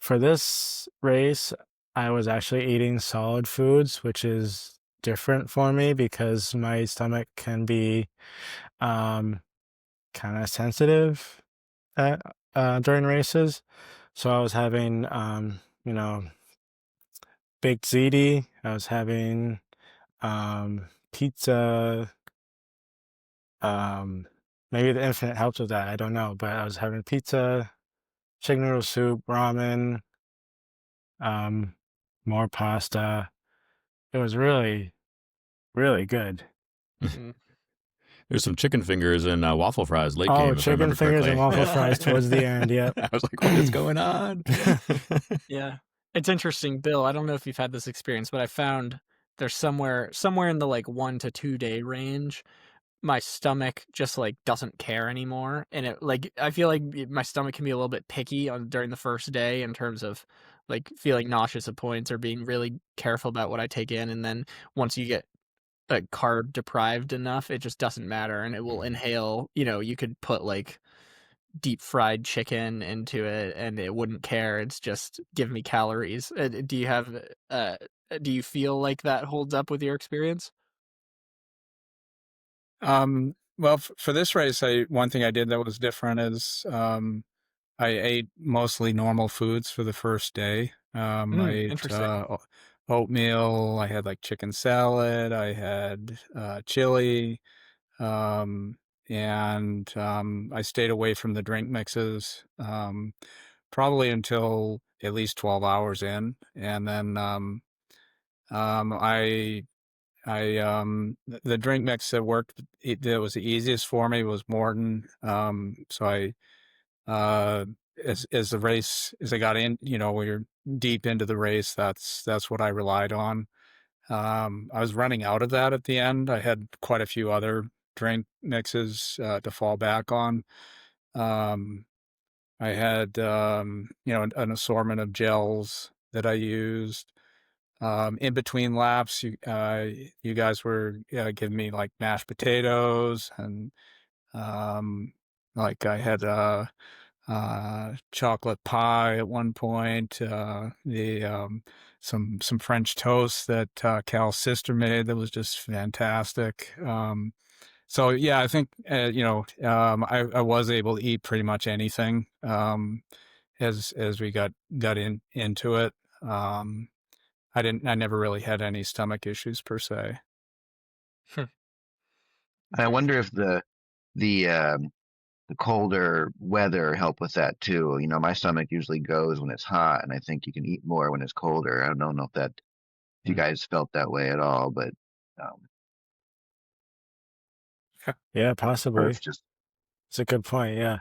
for this race, I was actually eating solid foods, which is different for me because my stomach can be kind of sensitive at, during races. So I was having, you know, baked ziti. I was having pizza. Maybe the Infinite helped with that. I don't know, but I was having pizza, chicken noodle soup, ramen, more pasta. It was really, really good. Mm. There's some chicken fingers and waffle fries late Oh, game, if I chicken remember fingers and correctly. waffle fries towards the end. Yep. I was like, what is going on? Yeah. It's interesting, Bill. I don't know if you've had this experience, but I found there's somewhere in the like 1 to 2 day range, my stomach just like doesn't care anymore, and it like I feel like my stomach can be a little bit picky on during the first day in terms of like feeling nauseous at points or being really careful about what I take in, and then once you get like carb deprived enough, it just doesn't matter, and it will inhale. You could put like deep fried chicken into it and it wouldn't care. It's just give me calories. Uh do you feel like that holds up with your experience? Well, for this race, one thing I did that was different is I ate mostly normal foods for the first day. I ate Interesting. oatmeal. I had like chicken salad. I had chili, um, and I stayed away from the drink mixes probably until at least 12 hours in, and then the drink mix that worked that was the easiest for me was Morton. So uh, as the race, as I got in, when you're deep into the race, that's what I relied on. I was running out of that at the end. I had quite a few other drink mixes to fall back on. Um, I had, an assortment of gels that I used. In between laps, you guys were giving me like mashed potatoes and like I had chocolate pie at one point. The some French toast that Cal's sister made that was just fantastic. So yeah, I think I was able to eat pretty much anything as we got into it. Um, I never really had any stomach issues per se. And I wonder if the colder weather help with that too. You know, my stomach usually goes when it's hot, and I think you can eat more when it's colder. I don't know if you guys felt that way at all, but um, Yeah, or possibly. if just It's a good point. Yeah.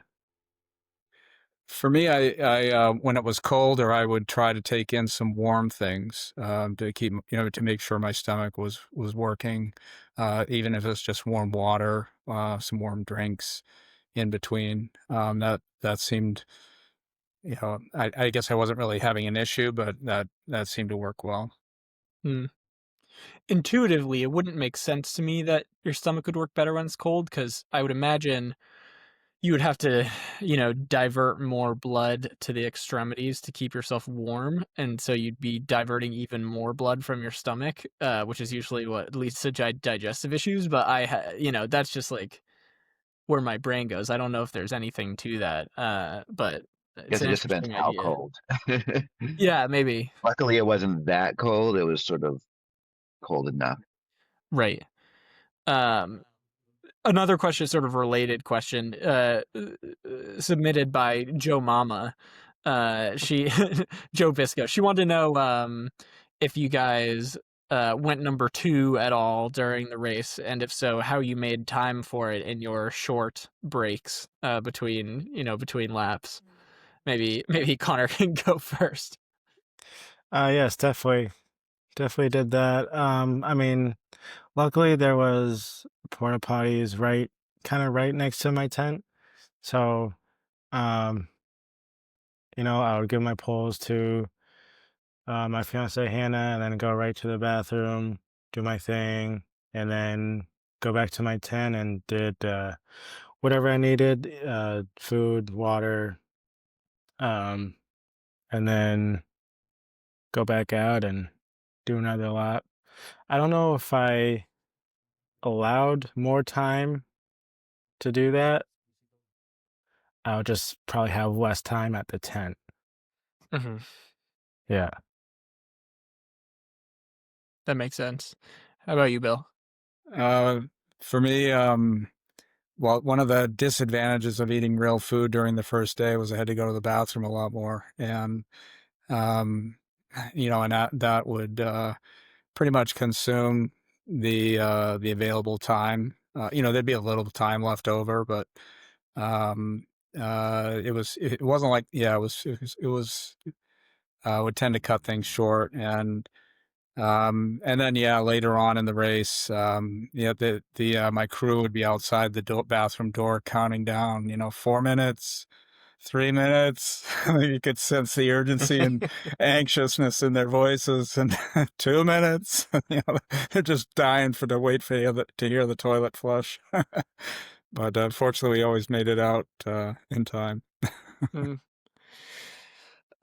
For me, I when it was colder, I would try to take in some warm things to keep, to make sure my stomach was working, even if it's just warm water, some warm drinks in between. That seemed, I guess I wasn't really having an issue, but that seemed to work well. Mm. Intuitively, it wouldn't make sense to me that your stomach would work better when it's cold, because I would imagine you would have to, divert more blood to the extremities to keep yourself warm, and so you'd be diverting even more blood from your stomach, which is usually what leads to digestive issues. But that's just like where my brain goes. I don't know if there's anything to that, but I it's guess an it just depends interesting how idea. cold. Yeah, maybe. Luckily, it wasn't that cold. It was sort of cold enough. Right. Um, Another question, sort of related question, submitted by Joe Mama. She Joe Bisco. She wanted to know if you guys went number 2 at all during the race, and if so, how you made time for it in your short breaks between laps. Maybe Connor can go first. Yes, definitely did that. I mean, luckily there was porta potties kind of right next to my tent. So, um, I would give my poles to my fiance Hannah, and then go right to the bathroom, do my thing, and then go back to my tent and did whatever I needed, food, water, um, and then go back out and do another lap. I don't know if I allowed more time to do that. I would just probably have less time at the tent. Hmm. Yeah. That makes sense. How about you, Bill? Uh, for me, well, one of the disadvantages of eating real food during the first day was I had to go to the bathroom a lot more, and um, and that would pretty much consume the available time. There'd be a little time left over, but um, it wasn't like would tend to cut things short, and then yeah, later on in the race, the my crew would be outside the bathroom door counting down, 4 minutes, 3 minutes. You could sense the urgency and anxiousness in their voices. And 2 minutes. They're just dying to wait for to hear the toilet flush. But fortunately, we always made it out in time. Mm.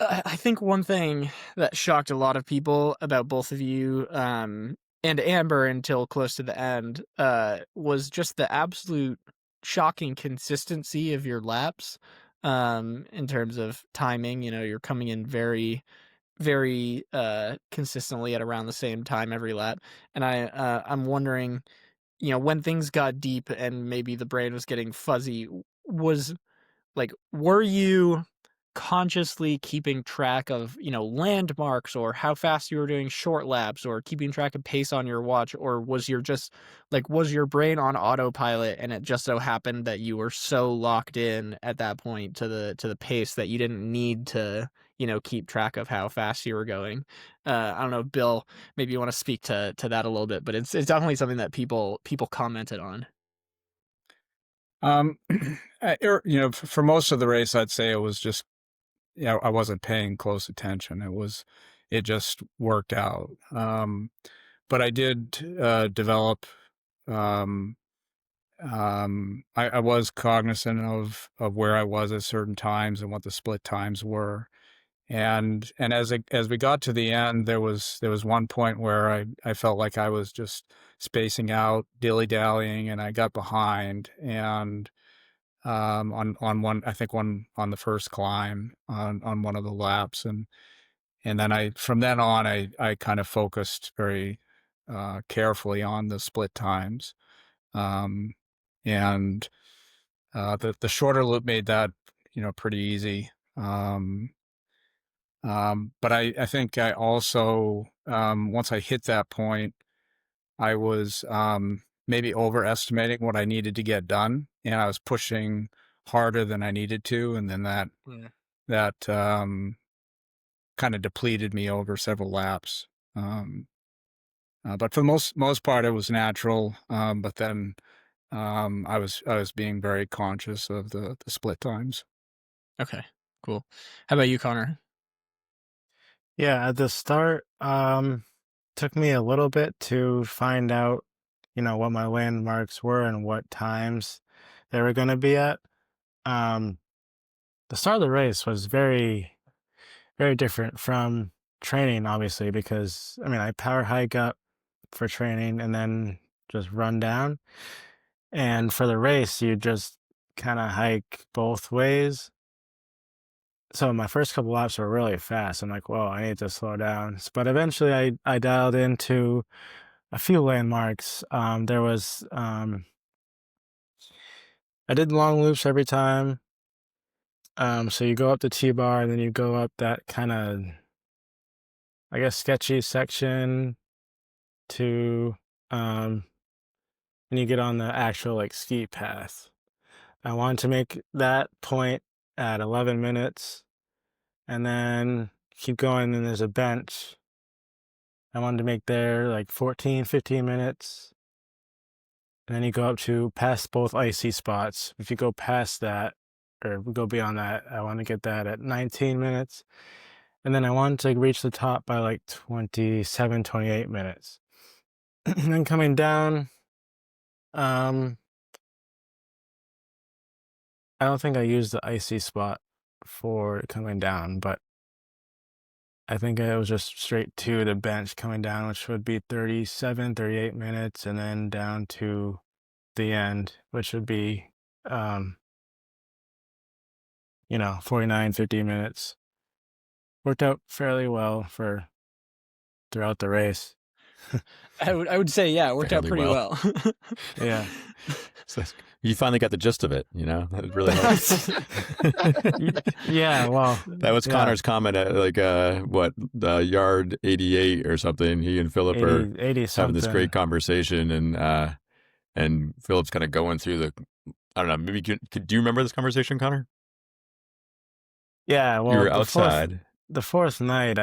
I think one thing that shocked a lot of people about both of you, and Amber until close to the end, was just the absolute shocking consistency of your laps, in terms of timing. You're coming in very, very consistently at around the same time every lap, and I'm wondering, when things got deep and maybe the brain was getting fuzzy, was like, were you consciously keeping track of, landmarks or how fast you were doing short laps or keeping track of pace on your watch? Or was was your brain on autopilot and it just so happened that you were so locked in at that point to the pace that you didn't need to, keep track of how fast you were going? I don't know, Bill, maybe you want to speak to that a little bit, but it's definitely something that people commented on. For most of the race, I'd say it was just, I wasn't paying close attention. It just worked out. But I did develop. I was cognizant of where I was at certain times and what the split times were. And as we got to the end, there was one point where I felt like I was just spacing out, dilly-dallying, and I got behind. And on one, I think on the first climb on one of the laps, and then from then on I kind of focused very carefully on the split times, and the shorter loop made that pretty easy. But I think I also, once I hit that point, I was maybe overestimating what I needed to get done, and I was pushing harder than I needed to, and then that kind of depleted me over several laps. But for the most part, it was natural. But then I was being very conscious of the split times. Okay, cool. How about you, Connor? Yeah, at the start, took me a little bit to find out, what my landmarks were and what times they were going to be at. The start of the race was very, very different from training, obviously, because I power hike up for training and then just run down. And for the race, you just kind of hike both ways. So my first couple laps were really fast. I'm like, whoa, I need to slow down. But eventually I dialed into a few landmarks. There was, I did long loops every time. So you go up the T-bar and then you go up that kind of, I guess, sketchy section to, and you get on the actual like ski path. I wanted to make that point at 11 minutes and then keep going. And there's a bench. I wanted to make there like 14, 15 minutes. And then you go up to past both icy spots. If you go past that or go beyond that, I want to get that at 19 minutes. And then I wanted to reach the top by like 27, 28 minutes. And then coming down, I don't think I used the icy spot for coming down, but I think it was just straight to the bench coming down, which would be 37, 38 minutes, and then down to the end, which would be, 49, 50 minutes. Worked out fairly well for throughout the race. I would say, yeah, it worked out Fairly pretty well. well. Yeah. So you finally got the gist of it, That really helps. Yeah, well, That was yeah. Connor's comment at yard 88 or something. He and Philip 80, are 80 having something. this great conversation, and Philip's kind of going through I don't know, maybe do you remember this conversation, Connor? Yeah, well, You were outside. The fourth night,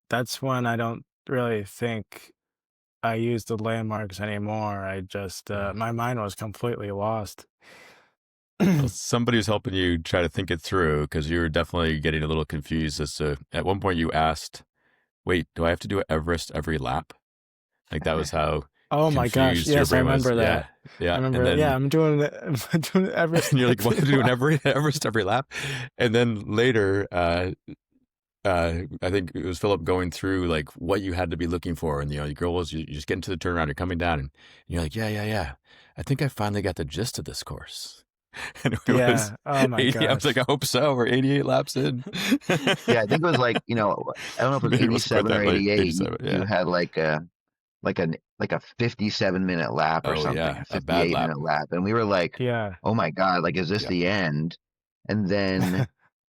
that's when I don't really think I used the landmarks anymore. I just, my mind was completely lost. Well, somebody was helping you try to think it through, because you were definitely getting a little confused as to, at one point you asked, wait, do I have to do Everest every lap? Like that was how Oh my gosh, confused your yes, I brain was. remember that. Yeah. I remember And that. then, Yeah, I'm doing Everest. and you're like, what, doing Everest every lap? And then later, I think it was Philip going through like what you had to be looking for, and your goal was you just get into the turnaround, you're coming down, and you're like, yeah. I think I finally got the gist of this course. And it was Oh my 80. I was gosh. like, I hope so. We're 88 laps in. Yeah, I think it was like, I don't know if it was Maybe it was quite 87 that or late, 88. 87, yeah. You had like a 57-minute lap or Oh something, yeah, a a bad lap. 58-minute lap, and we were like, Yeah. oh my God, like, is this Yeah. the end? And then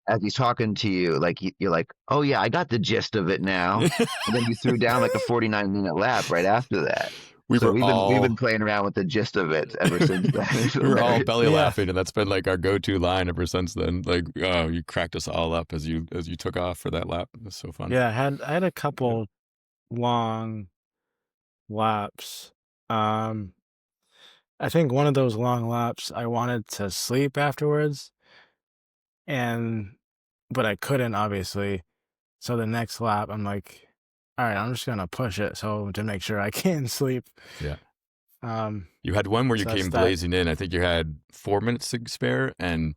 as he's talking to you, like you're like, oh yeah, I got the gist of it now. And then you threw down like a 49-minute lap right after that. We So were we've been all playing around with the gist of it ever since then. It's we were all hilarious. belly Yeah. laughing, and that's been like our go-to line ever since then. Like, oh, you cracked us all up as you took off for that lap. It was so fun. Yeah, I had a couple long laps. I think one of those long laps I wanted to sleep afterwards, but I couldn't, obviously. So the next lap I'm like, all right, I'm just gonna push it so to make sure I can sleep. Yeah. Um You had one where you so that's came that. blazing in. I think you had 4 minutes to spare, and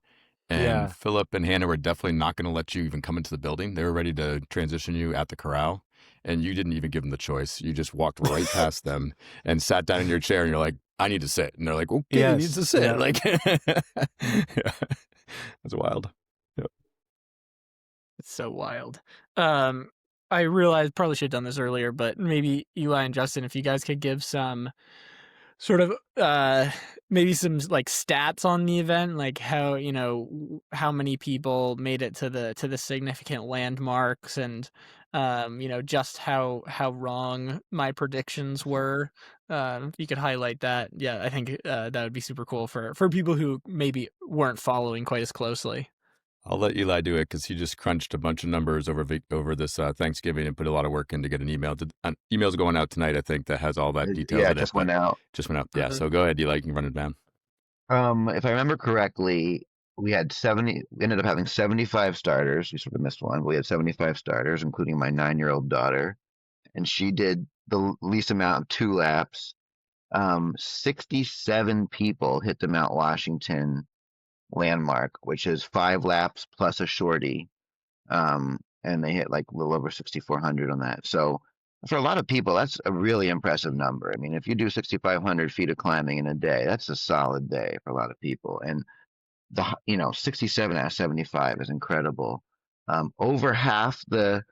Yeah. Philip and Hannah were definitely not going to let you even come into the building. They were ready to transition you at the corral, and you didn't even give them the choice. You just walked right past them and sat down in your chair, and you're like, "I need to sit," and they're like, "Okay, he needs Yes. to sit." Yeah. Like, yeah. That's wild. Yep. It's so wild. I realized probably should have done this earlier, but maybe Eli and Justin, if you guys could give some sort of maybe some like stats on the event, like how, you know, how many people made it to the significant landmarks, and you know, just how wrong my predictions were. If you could highlight that, yeah, I think that would be super cool for people who maybe weren't following quite as closely. I'll let Eli do it because he just crunched a bunch of numbers over this Thanksgiving and put a lot of work in to get an email. Email's going out tonight, I think, that has all that details Yeah, in it it. just But went out. just went out. Yeah. Mhm. So go ahead, Eli. You can run it down. If I remember correctly, we ended up having 75 starters. We sort of missed one, but we had 75 starters, including my 9-year-old daughter, and she did the least amount of 2 laps. 67 people hit the Mount Washington landmark, which is 5 laps plus a shorty. And they hit like a little over 6,400 on that. So for a lot of people, that's a really impressive number. I mean, if you do 6,500 feet of climbing in a day, that's a solid day for a lot of people. And 67 out of 75 is incredible. Over half the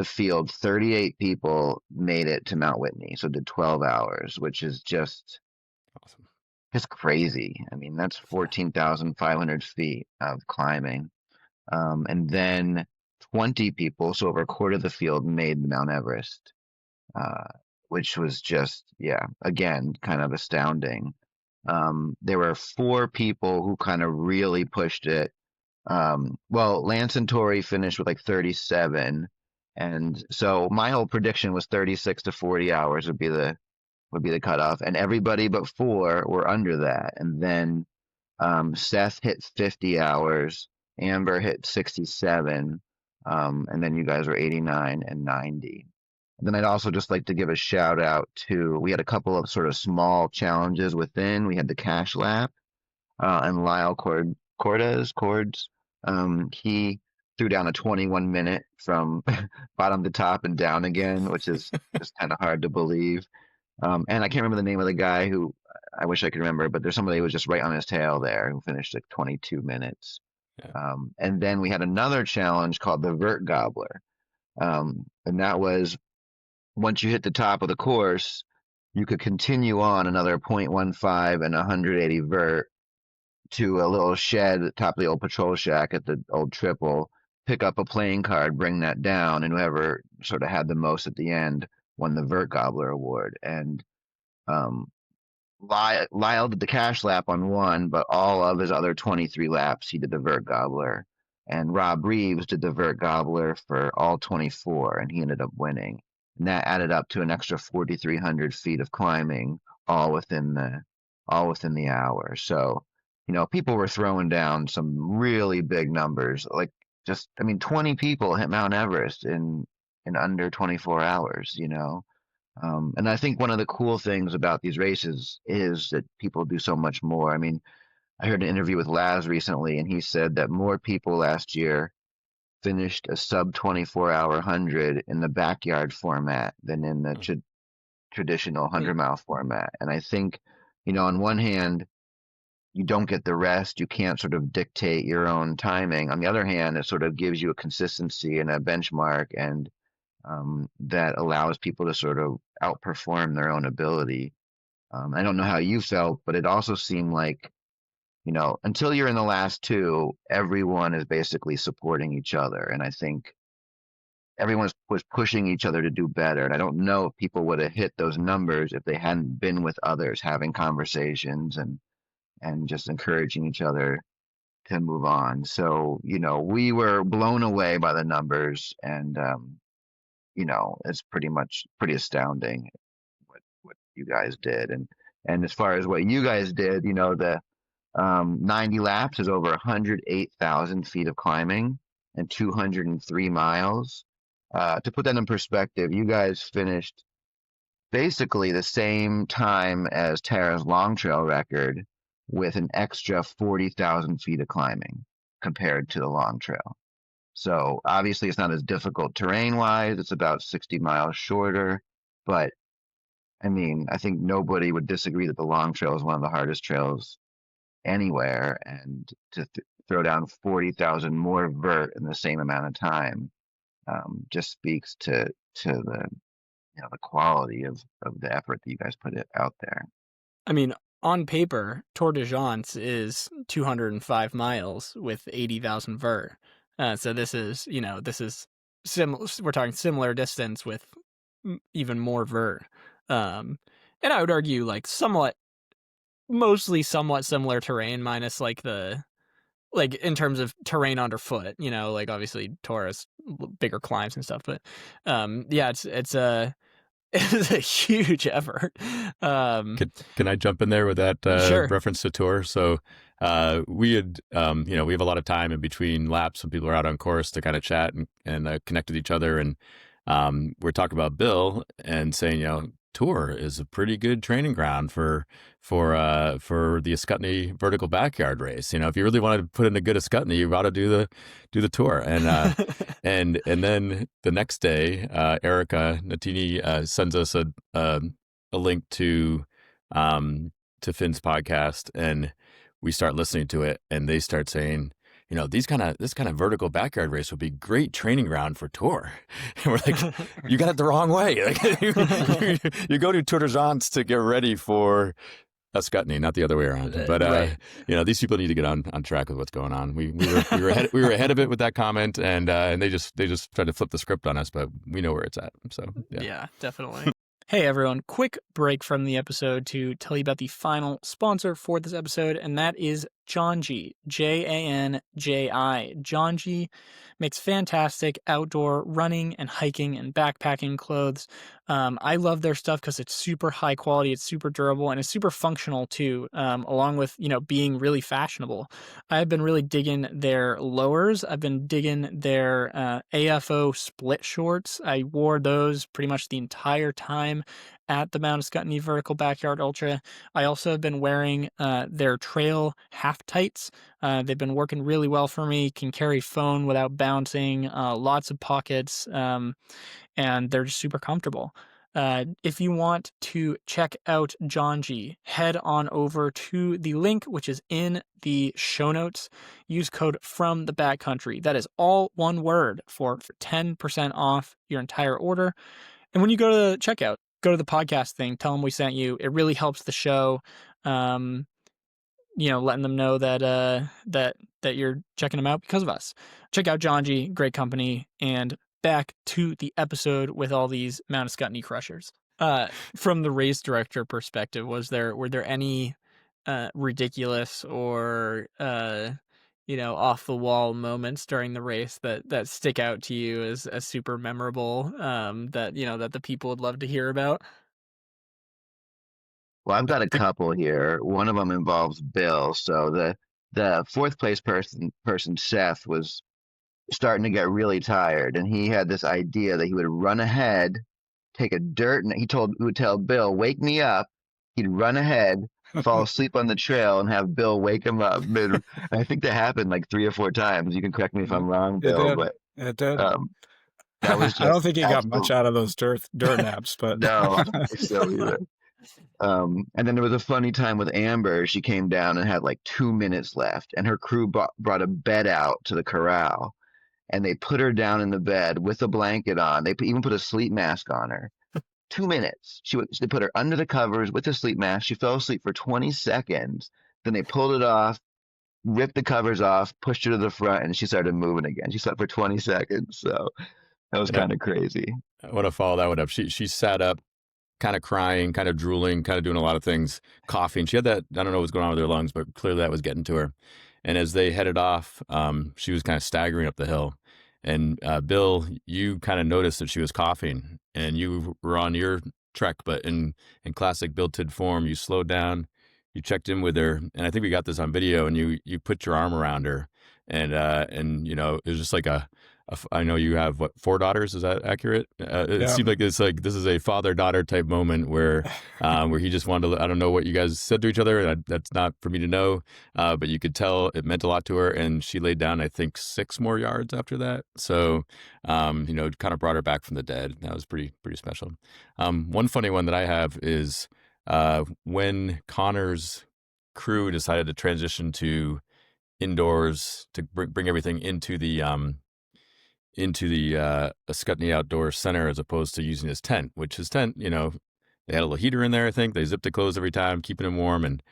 field, 38 people made it to Mount Whitney, so did 12 hours, which is just Awesome. crazy. I mean, that's 14,500 feet of climbing. And then 20 people, so over a quarter of the field, made Mount Everest, which was just, yeah, again, kind of astounding. There were 4 people who kind of really pushed it. Well, Lance and Tori finished with like 37. And so my whole prediction was 36 to 40 hours would be the cutoff. And everybody but 4 were under that. And then Seth hit 50 hours. Amber hit 67. And then you guys were 89 and 90. And then I'd also just like to give a shout out to, we had a couple of sort of small challenges within. We had the cash lap, and Lyle Cords. He threw down a 21-minute from bottom to top and down again, which is just kind of hard to believe. And I can't remember the name of the guy who, I wish I could remember, but there's somebody who was just right on his tail there who finished at 22 minutes. Yeah. And then we had another challenge called the Vert Gobbler. And that was, once you hit the top of the course, you could continue on another 0.15 and 180 vert to a little shed at the top of the old patrol shack at the old triple, pick up a playing card, bring that down, and whoever sort of had the most at the end won the Vert Gobbler award. And Lyle did the cash lap on one, but all of his other 23 laps, he did the Vert Gobbler. And Rob Reeves did the Vert Gobbler for all 24, and he ended up winning. And that added up to an extra 4,300 feet of climbing, all within the hour. So, people were throwing down some really big numbers. Like, 20 people hit Mount Everest in under 24 hours. And I think one of the cool things about these races is that people do so much more. I mean, I heard an interview with Laz recently, and he said that more people last year finished a sub 24-hour 100 in the backyard format than in the traditional 100-mile format. And I think, on one hand, you don't get the rest. You can't sort of dictate your own timing. On the other hand, it sort of gives you a consistency and a benchmark, and that allows people to sort of outperform their own ability. I don't know how you felt, but it also seemed like, until you're in the last two, everyone is basically supporting each other. And I think everyone was pushing each other to do better. And I don't know if people would have hit those numbers if they hadn't been with others, having conversations and just encouraging each other to move on. So, we were blown away by the numbers, and it's pretty astounding what you guys did. And as far as what you guys did, the 90 laps is over 108,000 feet of climbing and 203 miles. To put that in perspective, you guys finished basically the same time as Tara's long trail record with an extra 40,000 feet of climbing compared to the long trail. So obviously it's not as difficult terrain-wise. It's about 60 miles shorter. But, I mean, I think nobody would disagree that the long trail is one of the hardest trails anywhere. And to throw down 40,000 more vert in the same amount of time just speaks to the the quality of the effort that you guys put out there. I mean, on paper, Tour de Jance is 205 miles with 80,000 vert. So this is similar. We're talking similar distance with even more vert. And I would argue like mostly somewhat similar terrain, minus like in terms of terrain underfoot, like obviously Tour has bigger climbs and stuff, but yeah, it's a huge effort. Can I jump in there with that Sure. reference to Tour? So we had, we have a lot of time in between laps when people are out on course to kind of chat and connect with each other. And we're talking about Bill and saying, Tour is a pretty good training ground for the Ascutney vertical backyard race. If you really want to put in a good Ascutney, you ought to do the Tour. And and then the next day, Erica Natini sends us a link to Finn's podcast, and we start listening to it, and they start saying, this kind of vertical backyard race would be great training ground for Tour. And we're like, you got it the wrong way. Like, you go to Tour de Jance to get ready for Ascutney, not the other way around. But right. These people need to get on track with what's going on. We were ahead of it with that comment, and they just tried to flip the script on us, but we know where it's at. So yeah, definitely. Hey everyone, quick break from the episode to tell you about the final sponsor for this episode, and that is Janji, Janji. Janji makes fantastic outdoor running and hiking and backpacking clothes. I love their stuff because it's super high quality, it's super durable, and it's super functional too, along with, being really fashionable. I've been really digging their lowers. I've been digging their AFO split shorts. I wore those pretty much the entire time at the Mount Ascutney Vertical Backyard Ultra. I also have been wearing their trail half tights. They've been working really well for me. Can carry phone without bouncing, lots of pockets, and they're just super comfortable. If you want to check out Janji, head on over to the link, which is in the show notes. Use code From the Backcountry. That is all one word for 10% off your entire order. And when you go to the checkout, go to the podcast thing, tell them we sent you. It really helps the show. Letting them know that you're checking them out because of us. Check out Janji, great company, and back to the episode with all these Mount Ascutney crushers. From the race director perspective, were there any ridiculous or off the wall moments during the race that stick out to you as super memorable, that the people would love to hear about? Well, I've got a couple here. One of them involves Bill. So the fourth place person, Seth, was starting to get really tired, and he had this idea that he would run ahead, take a dirt, and he would tell Bill, "Wake me up." He'd run ahead, fall asleep on the trail, and have Bill wake him up. And I think that happened like 3 or 4 times. You can correct me if I'm wrong, Bill. It did. That was I don't think he got much out of those dirt naps, but no, I don't think so either. And then there was a funny time with Amber. She came down and had like 2 minutes left, and her crew brought a bed out to the corral, and they put her down in the bed with a blanket on. They even put a sleep mask on her. 2 minutes. They put her under the covers with a sleep mask. She fell asleep for 20 seconds. Then they pulled it off, ripped the covers off, pushed her to the front, and she started moving again. She slept for 20 seconds. So that was And kind of crazy. I want to follow that one up. She sat up, kind of crying, kind of drooling, kind of doing a lot of things, coughing. She had that, I don't know what's going on with her lungs, but clearly that was getting to her. And as they headed off, she was kind of staggering up the hill. And Bill, you kind of noticed that she was coughing, and you were on your trek, but in classic Bill Tidd form, you slowed down, you checked in with her, and I think we got this on video, and you put your arm around her, and you know, it was just like I know you have, what, 4 daughters? Is that accurate? It Yeah. seemed like it's like this is a father-daughter type moment where he just wanted to. I don't know what you guys said to each other, and that's not for me to know. But you could tell it meant a lot to her, and she laid down, I think, 6 more yards after that. So, you know, kind of brought her back from the dead. That was pretty special. One funny one that I have is when Conor's crew decided to transition to indoors to bring everything into the Ascutney Outdoor Center as opposed to using his tent, which his tent, you know, they had a little heater in there, I think. They zipped it closed every time, keeping him warm. And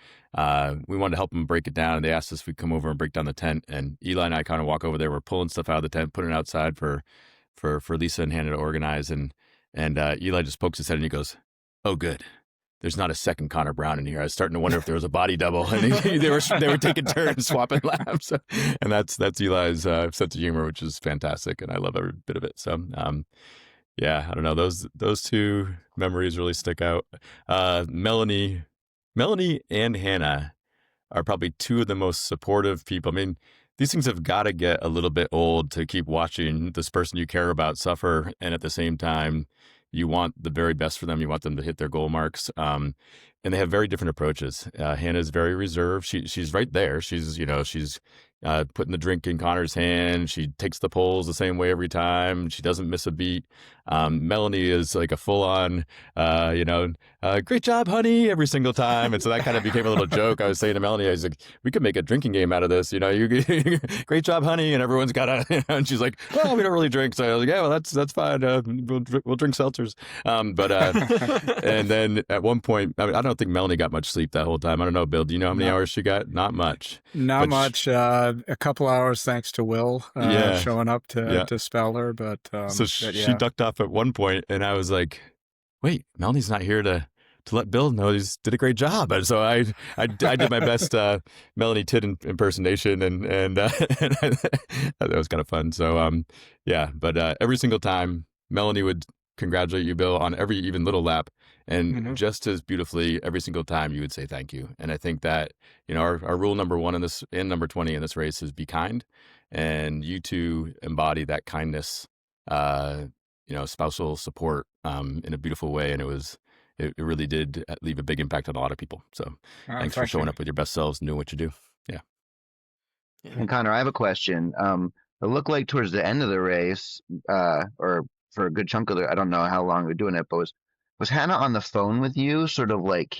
we wanted to help them break it down. And they asked us if we'd come over and break down the tent. And Eli and I kind of walk over there. We're pulling stuff out of the tent, putting it outside for Lisa and Hannah to organize. And Eli just pokes his head and he goes, "Oh, good. There's not a second Conor Brown in here. I was starting to wonder if there was a body double." And they were taking turns swapping laps. And that's Eli's sense of humor, which is fantastic, and I love every bit of it. So, yeah, I don't know. Those 2 memories really stick out. Melanie and Hannah are probably 2 of the most supportive people. I mean, these things have got to get a little bit old to keep watching this person you care about suffer, and at the same time, you want the very best for them. You want them to hit their goal marks. And they have very different approaches. Hannah's very reserved. She's right there. She's putting the drink in Conor's hand. She takes the poles the same way every time. She doesn't miss a beat. Melanie is like a full-on, great job, honey, every single time. And so that kind of became a little joke. I was saying to Melanie, I was like, we could make a drinking game out of this. You know, you great job, honey, and everyone's got a. And she's like, well, we don't really drink. So I was like, yeah, well, that's fine. We'll drink seltzers. And then at one point, I don't think Melanie got much sleep that whole time. I don't know, Bill. Do you know how many hours she got? Not much. Not much. A couple hours, thanks to Will showing up to spell her. But she ducked off at one point, and I was like, "Wait, Melanie's not here to let Bill know he's did a great job." And so I did my best Melanie Tidd impersonation, and that was kind of fun. So but every single time Melanie would congratulate you, Bill, on every even little lap. And just as beautifully, every single time you would say thank you. And I think that, you know, our rule number 1 in this, and number 20 in this race is be kind. And you 2 embody that kindness, spousal support in a beautiful way. And it really did leave a big impact on a lot of people. So thanks for showing up with your best selves and doing what you do. Yeah. And Conor, I have a question. It looked like towards the end of the race, or for a good chunk of I don't know how long we were doing it, but was Hannah on the phone with you, sort of like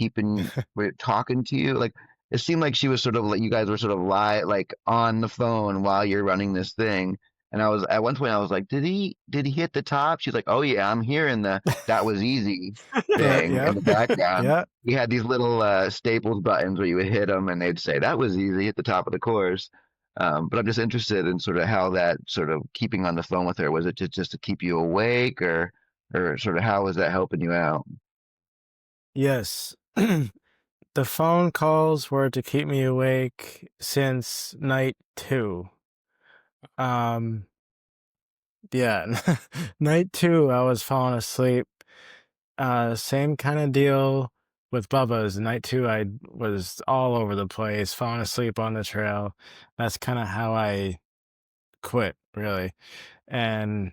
talking to you? Like, it seemed like she was sort of like, you guys were sort of like on the phone while you're running this thing. And at one point I was like, did he hit the top? She's like, "Oh yeah, I'm hearing that was easy" thing in the background. Yeah. He had these little Staples buttons where you would hit them and they'd say that was easy at the top of the course. But I'm just interested in sort of how that sort of keeping on the phone with her, was it just to keep you awake, or sort of how was that helping you out? Yes. The phone calls were to keep me awake since night 2. Yeah, night 2, I was falling asleep. Same kind of deal with Bubba's. Night 2, I was all over the place, falling asleep on the trail. That's kind of how I quit, really. And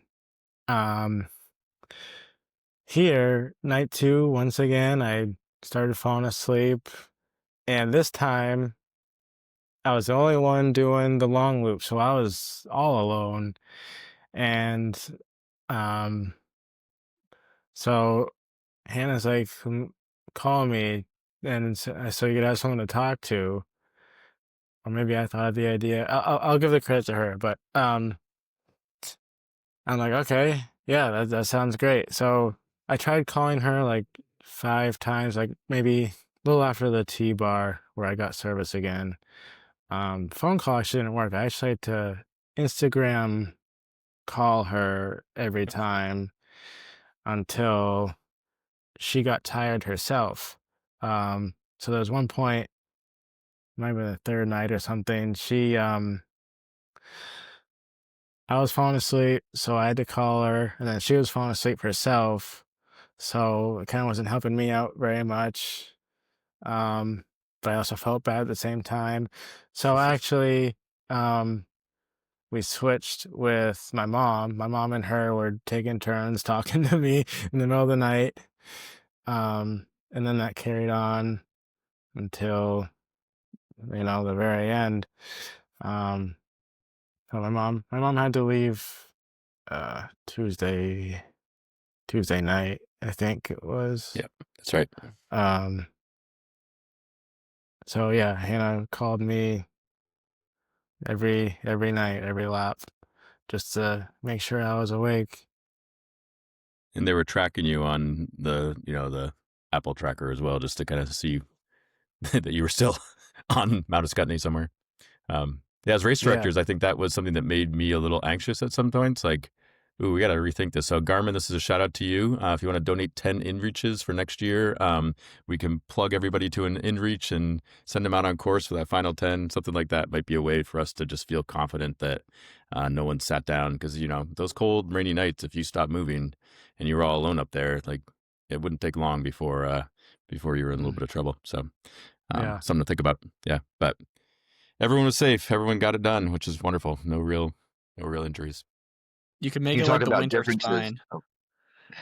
here, night 2, once again, I started falling asleep. And this time, I was the only one doing the long loop, so I was all alone. And so Hannah's like, call me, and so you could have someone to talk to. Or maybe I thought of the idea. I'll give the credit to her, but I'm like, okay, yeah, that sounds great. So I tried calling her like 5 times, like maybe a little after the T-bar where I got service again. phone call actually didn't work. I actually had to Instagram call her every time until she got tired herself. So there was one point, maybe the third night or something, I was falling asleep, so I had to call her, and then she was falling asleep herself, so it kind of wasn't helping me out very much. Um, but I also felt bad at the same time. So actually, um, we switched with my mom. My mom and her were taking turns talking to me in the middle of the night. And then that carried on until, the very end. Um, so my mom had to leave Tuesday night, I think it was. Yep, that's right. Um, so yeah, Hannah called me every night, every lap, just to make sure I was awake. And they were tracking you on the Apple tracker as well, just to kind of see that you were still on Mount Ascutney somewhere. Yeah, as race Yeah. directors, I think that was something that made me a little anxious at some points. Like, ooh, we got to rethink this. So, Garmin, this is a shout out to you. If you want to donate 10 InReaches for next year, we can plug everybody to an InReach and send them out on course for that final 10. Something like that might be a way for us to just feel confident that no one sat down. Because, those cold, rainy nights, if you stop moving and you were all alone up there, like, it wouldn't take long before you were in a little bit of trouble. So, Yeah. something to think about. Yeah, but everyone was safe. Everyone got it done, which is wonderful. No real injuries. You can make You it talk like the about winter differences. spine. Oh,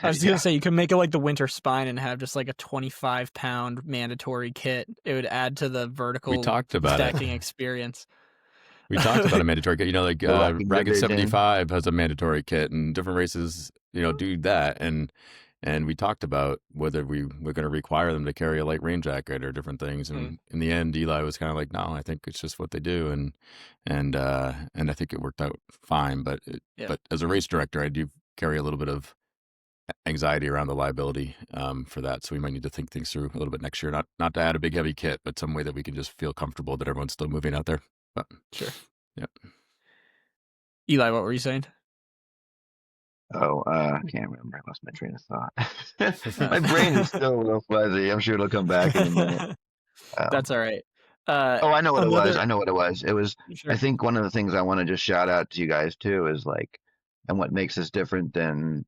I was yeah. gonna say you can make it like the winter spine and have just like a 25-pound mandatory kit. It would add to the vertical talked about it. stacking experience. We talked about a mandatory kit. Like Burakian Ragged division. 75 has a mandatory kit, and different races, do that. And we talked about whether we're going to require them to carry a light rain jacket or different things. And in the end, Eli was kind of like, "No, I think it's just what they do," and I think it worked out fine. But but as a race director, I do carry a little bit of anxiety around the liability for that. So we might need to think things through a little bit next year. Not to add a big heavy kit, but some way that we can just feel comfortable that everyone's still moving out there. But, Sure. Yep. Eli, what were you saying? Oh, I can't remember. I lost my train of thought. My brain is still a little fuzzy. I'm sure it'll come back in a minute. That's all right. I know what it was. I know what it was. It was, Sure. I think one of the things I want to just shout out to you guys too is like, and what makes us different than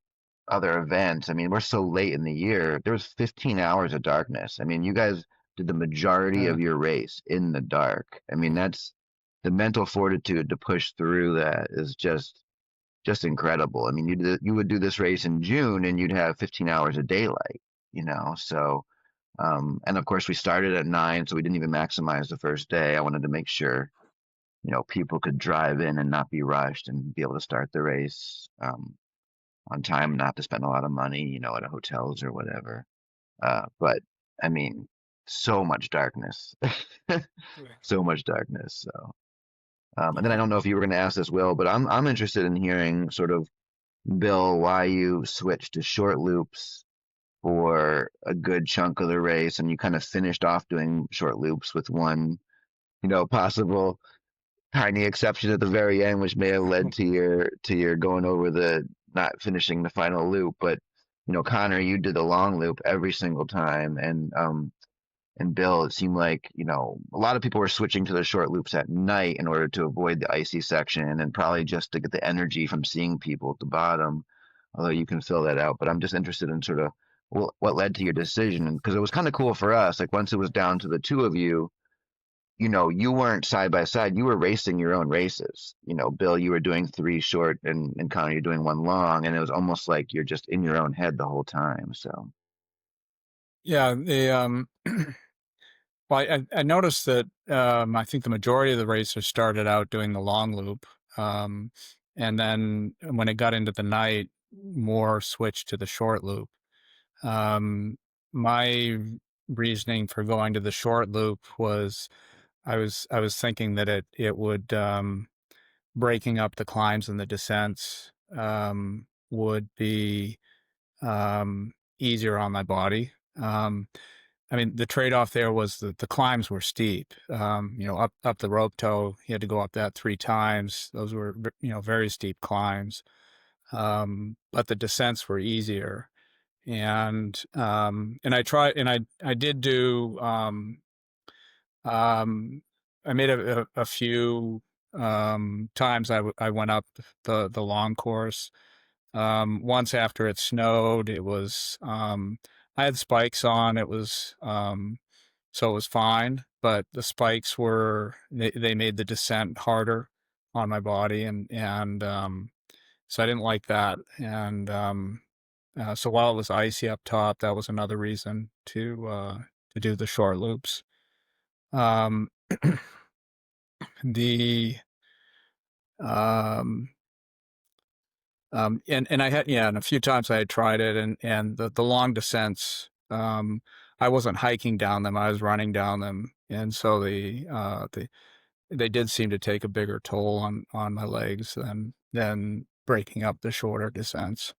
other events. I mean, we're so late in the year. There was 15 hours of darkness. I mean, you guys did the majority of your race in the dark. I mean, that's the mental fortitude to push through that is just incredible. I mean, you would do this race in June and you'd have 15 hours of daylight, so and of course we started at 9, so we didn't even maximize the first day. I wanted to make sure people could drive in and not be rushed and be able to start the race on time, not to spend a lot of money at hotels or whatever. But I mean, so much darkness. So much darkness. So and then I don't know if you were going to ask this, Will, but I'm interested in hearing sort of, Bill, why you switched to short loops for a good chunk of the race, and you kind of finished off doing short loops with one, possible tiny exception at the very end, which may have led to your going over the not finishing the final loop. But Conor, you did the long loop every single time, and Bill, it seemed like, a lot of people were switching to the short loops at night in order to avoid the icy section and probably just to get the energy from seeing people at the bottom, although you can fill that out. But I'm just interested in sort of what led to your decision, because it was kind of cool for us. Like once it was down to the two of you, you weren't side by side. You were racing your own races. Bill, you were doing 3 short and Conor, you're doing 1 long. And it was almost like you're just in your own head the whole time. So. Yeah, well, I noticed that I think the majority of the racers started out doing the long loop, and then when it got into the night, more switched to the short loop. My reasoning for going to the short loop was I was thinking that it would breaking up the climbs and the descents would be easier on my body. I mean, the trade-off there was that the climbs were steep. Up the rope toe, you had to go up that 3 times. Those were, very steep climbs. But the descents were easier. And I did do, I made a few times I went up the long course. Once after it snowed, it was, I had spikes on. It was, so it was fine, but the spikes they made the descent harder on my body. And so I didn't like that. And so while it was icy up top, that was another reason to do the short loops. Um, the, um, and I had, and a few times I had tried it, and the long descents, I wasn't hiking down them, I was running down them. And so they did seem to take a bigger toll on my legs than breaking up the shorter descents.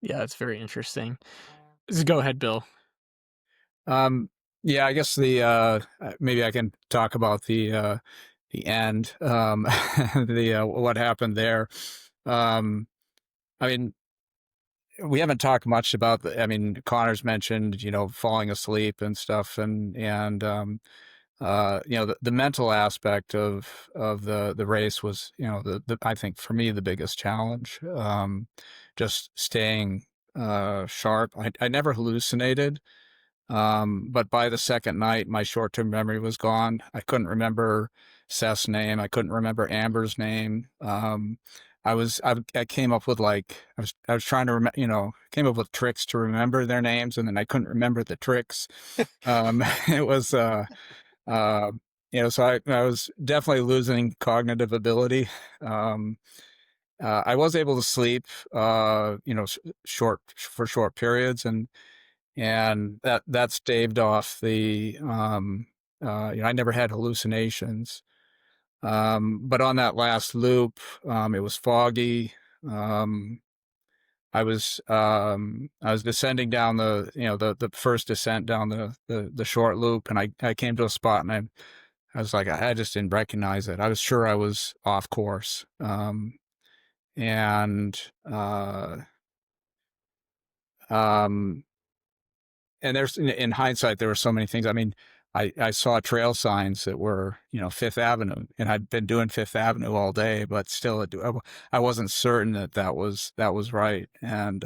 Yeah, it's very interesting. Go ahead, Bill. Yeah, I guess maybe I can talk about the end, what happened there. I mean, we haven't talked much about I mean, Connor's mentioned, falling asleep and stuff, the mental aspect of the race was, I think for me, the biggest challenge. Just staying sharp. I never hallucinated. But by the second night, my short-term memory was gone. I couldn't remember Seth's name. I couldn't remember Amber's name. I came up with I was trying to remember, came up with tricks to remember their names, and then I couldn't remember the tricks. It was, so I was definitely losing cognitive ability. I was able to sleep, for short periods, and that staved off I never had hallucinations. But on that last loop, it was foggy. I was descending down the first descent down the short loop, and I came to a spot, and I was like, I just didn't recognize it. I was sure I was off course. And um and there's in hindsight, there were so many things. I mean, I saw trail signs that were, Fifth Avenue, and I'd been doing Fifth Avenue all day, but still, I wasn't certain that was right. And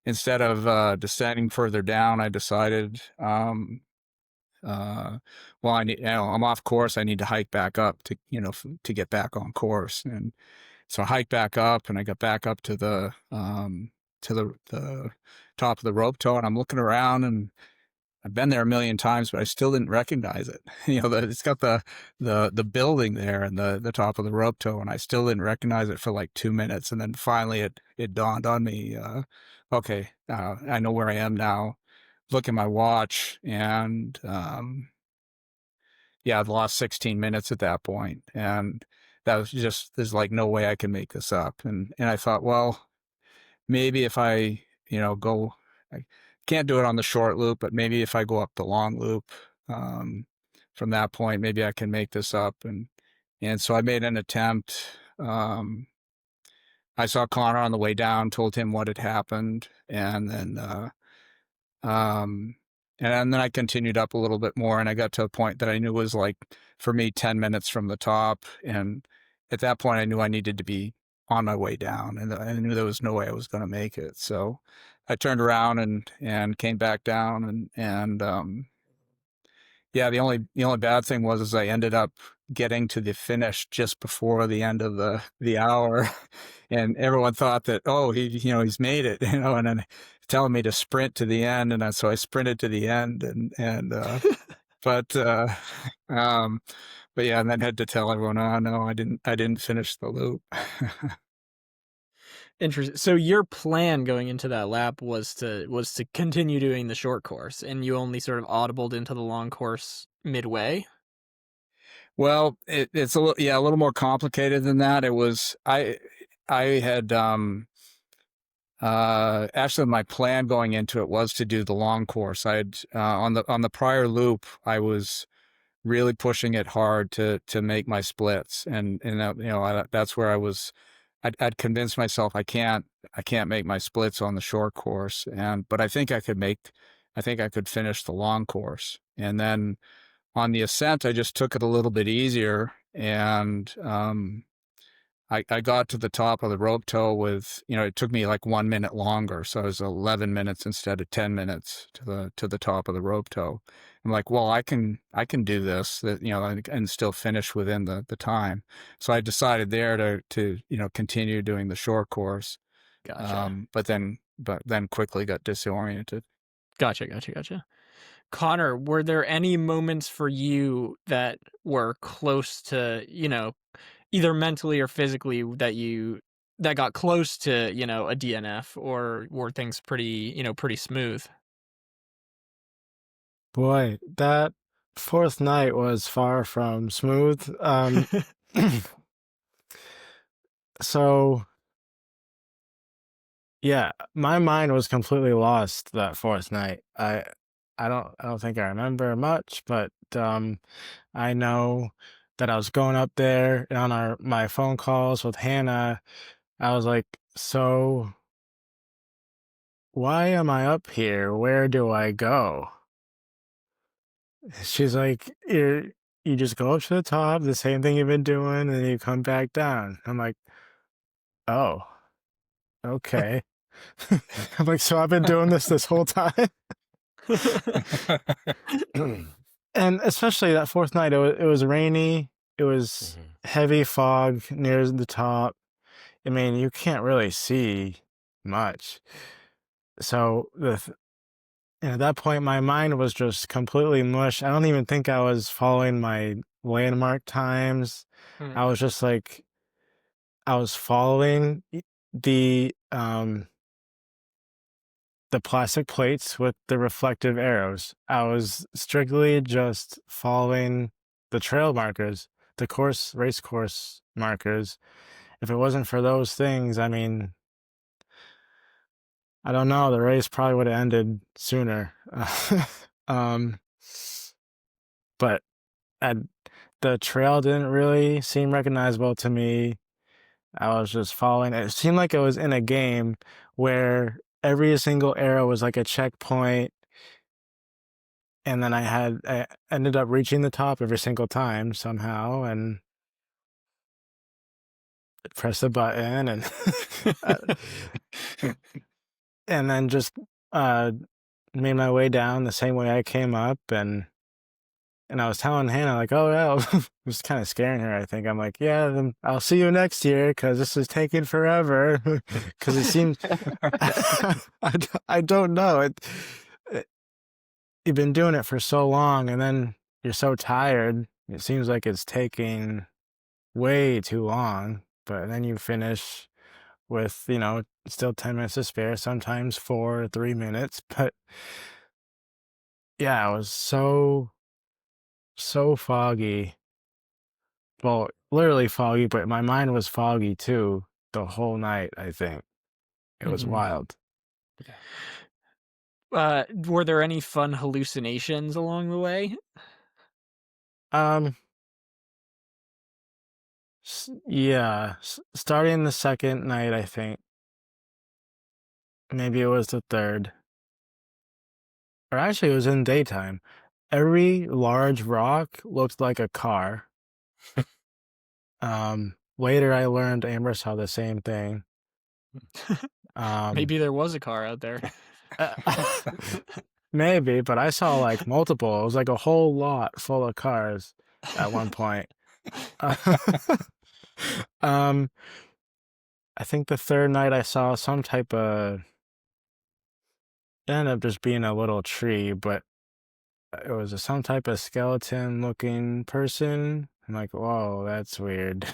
instead of descending further down, I decided, well, I'm off course. I need to hike back up to get back on course. And so I hiked back up, and I got back up to the top of the rope toe, and I'm looking around, and I've been there a million times, but I still didn't recognize it. It's got the building there and the top of the rope toe, and I still didn't recognize it for like 2 minutes. And then finally it dawned on me, okay, I know where I am now. Look at my watch, and I'd lost 16 minutes at that point. And that was there's like no way I can make this up. And I thought, well, maybe if I, I can't do it on the short loop, but maybe if I go up the long loop, from that point, maybe I can make this up. And so I made an attempt. I saw Conor on the way down, told him what had happened, and then I continued up a little bit more, and I got to a point that I knew was like, for me, 10 minutes from the top. And at that point, I knew I needed to be on my way down, and I knew there was no way I was going to make it. So I turned around and came back down, and the only bad thing was I ended up getting to the finish just before the end of the hour, and everyone thought that, oh, he's made it, and then telling me to sprint to the end, and so I sprinted to the end, and but yeah, and then had to tell everyone, oh no, I didn't finish the loop. Interesting. So your plan going into that lap was to continue doing the short course, and you only sort of audibled into the long course midway? Well, it's a little more complicated than that. It was I had Actually, my plan going into it was to do the long course. I'd on the prior loop, I was really pushing it hard to make my splits, and that's where I'd convinced myself I can't make my splits on the short course, but I think I could finish the long course. And then on the ascent, I just took it a little bit easier, and I got to the top of the rope tow with, it took me like 1 minute longer. So it was 11 minutes instead of 10 minutes to the top of the rope tow. I'm like, well, I can do this, and still finish within the time. So I decided there to continue doing the short course. Gotcha. But then quickly got disoriented. Gotcha. Conor, were there any moments for you that were close to, either mentally or physically that got close to, a DNF, or were things pretty smooth? Boy, that fourth night was far from smooth. So yeah, my mind was completely lost that fourth night. I don't think I remember much, but I know that I was going up there and on my phone calls with Hannah. I was like, so why am I up here? Where do I go? She's like, you just go up to the top, the same thing you've been doing, and then you come back down. I'm like, oh, okay. I'm like, so I've been doing this whole time. And especially that fourth night, it was rainy. It was heavy fog near the top. I mean, you can't really see much. So at that point, my mind was just completely mush. I don't even think I was following my landmark times. I was just like, I was following the plastic plates with the reflective arrows. I was strictly just following the trail markers, the race course markers. If it wasn't for those things, I mean, I don't know, the race probably would have ended sooner. um, but the trail didn't really seem recognizable to me. I was just following. It seemed like it was in a game where every single arrow was like a checkpoint, and then I ended up reaching the top every single time somehow, and press the button and and then just made my way down the same way I came up, and I was telling Hannah, like, oh yeah, it was kind of scaring her, I think. I'm like, yeah, then I'll see you next year because this is taking forever. Because it seems, I don't know. You've been doing it for so long, and then you're so tired. It seems like it's taking way too long. But then you finish with, still 10 minutes to spare, sometimes 4 or 3 minutes. But yeah, I was so foggy. Well, literally foggy, but my mind was foggy too the whole night, I think. It was wild. Were there any fun hallucinations along the way? Yeah, starting the second night, I think. Maybe it was the third. Or actually, it was in daytime. Every large rock looked like a car. Later I learned Amber saw the same thing. Maybe there was a car out there. Maybe, but I saw like multiple. It was like a whole lot full of cars at one point. I think the third night I saw some type of, it ended up just being a little tree, but it was some type of skeleton looking person. I'm like, whoa, that's weird.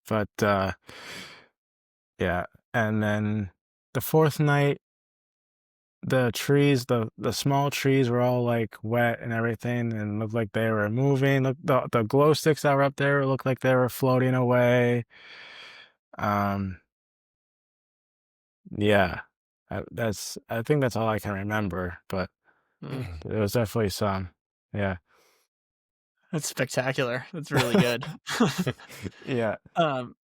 But yeah. And then the fourth night, the trees, the small trees were all like wet and everything and looked like they were moving. Look, the glow sticks that were up there looked like they were floating away. Yeah. I think that's all I can remember, but Mm, it was definitely some. Yeah. that's spectacular. That's really good. Yeah. um,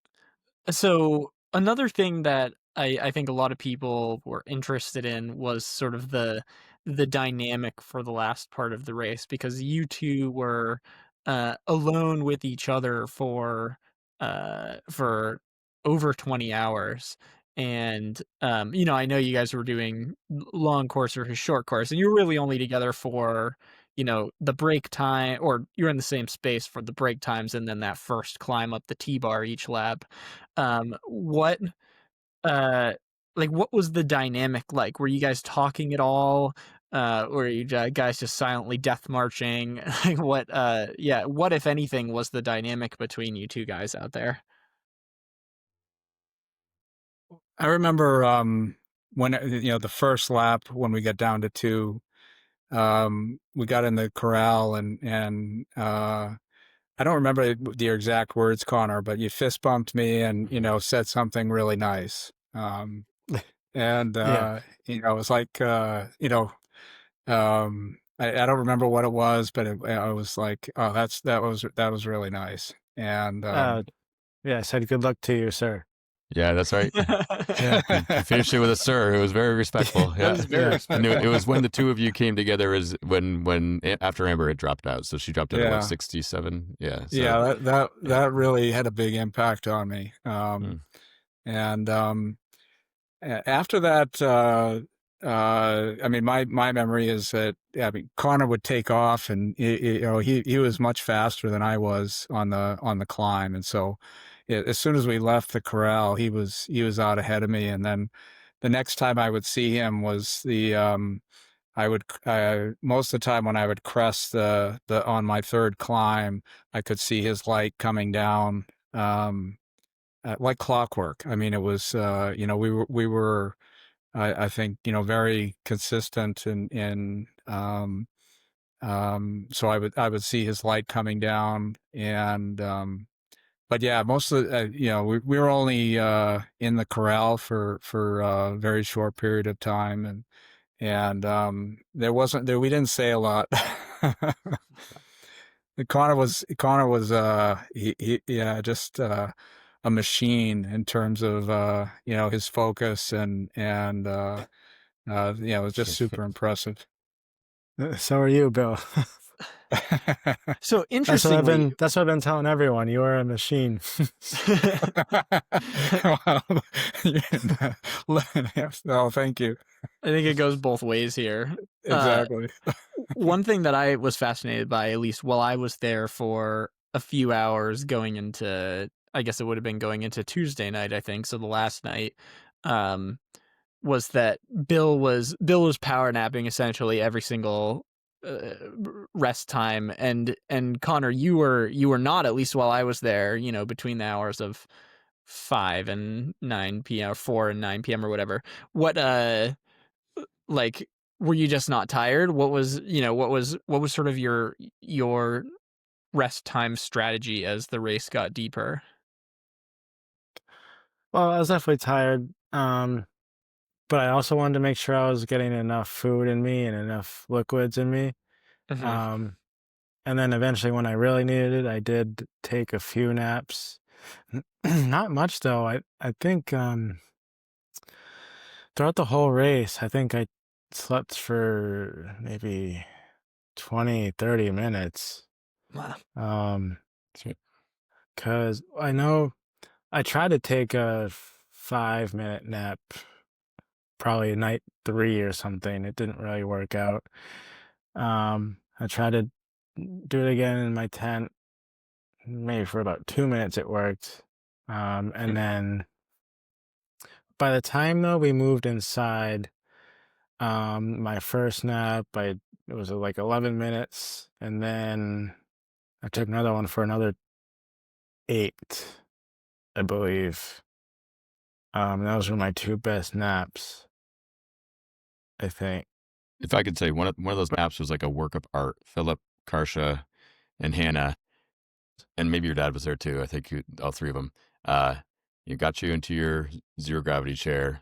So another thing that I think a lot of people were interested in was sort of the dynamic for the last part of the race, because you two were alone with each other for over 20 hours. And I know you guys were doing long course versus short course, and you were really only together for the break time, or you're in the same space for the break times and then that first climb up the T-bar each lap. What uh what was the dynamic like? Were you guys talking at all? Or you guys just silently death marching? Like what if anything was the dynamic between you two guys out there? I remember when the first lap when we got down to two, we got in the corral and I don't remember your exact words, Connor, but you fist bumped me and said something really nice. And Yeah. it was like I don't remember what it was, but I was like, oh, that was really nice. And Uh, yeah, I said good luck to you, sir. Yeah, that's right. Yeah. You finished it with a sir. It was very respectful. That Yeah. was very Yeah. And it respectful. was when the two of you came together is when after Amber had dropped out. So she dropped out at what, yeah, 67? Yeah. So yeah, that yeah. that really had a big impact on me. Mm. And after that, I mean, my memory is that I mean, Connor would take off, and he was much faster than I was on the climb, and so as soon as we left the corral, he was out ahead of me, and then the next time I would see him was I would most of the time when I would crest the on my third climb, I could see his light coming down. Like clockwork. I mean, it was, we were, I think, very consistent so I would see his light coming down but yeah, most of the, we were only, in the corral for a very short period of time. We didn't say a lot. Connor was yeah, just a machine in terms of his focus it was just super impressive. So are you, Bill. So That's what I've interestingly, been that's what I've been telling everyone. You are a machine. Well, oh, thank you. I think it goes both ways here. Uh, Exactly. One thing that I was fascinated by, at least while I was there for a few hours going into, I guess it would have been going into Tuesday night, I think. So the last night, um, was that Bill was power napping essentially every single rest time, and Connor, you were not, at least while I was there, between the hours of 5 and 9 p.m. or 4 and 9 p.m. or whatever. What like were you just not tired? What was sort of your rest time strategy as the race got deeper? Well, I was definitely tired. But I also wanted to make sure I was getting enough food in me and enough liquids in me. Mhm. Um, and then eventually when I really needed it, I did take a few naps. Not much though. I think throughout the whole race, I think I slept for maybe 20, 30 minutes. Wow. Sweet. Cause I know I tried to take a 5-minute nap, probably night 3 or something. It didn't really work out. I tried to do it again in my tent, maybe for about 2 minutes it worked. And then by the time though we moved inside, my first nap, it was like 11 minutes, and then I took another one for another 8, I believe. Those were my two best naps, I think. If I could say one of those maps was like a work of art. Philip, Karsha, and Hannah, and maybe your dad was there too. I think all three of them. You got you into your zero gravity chair,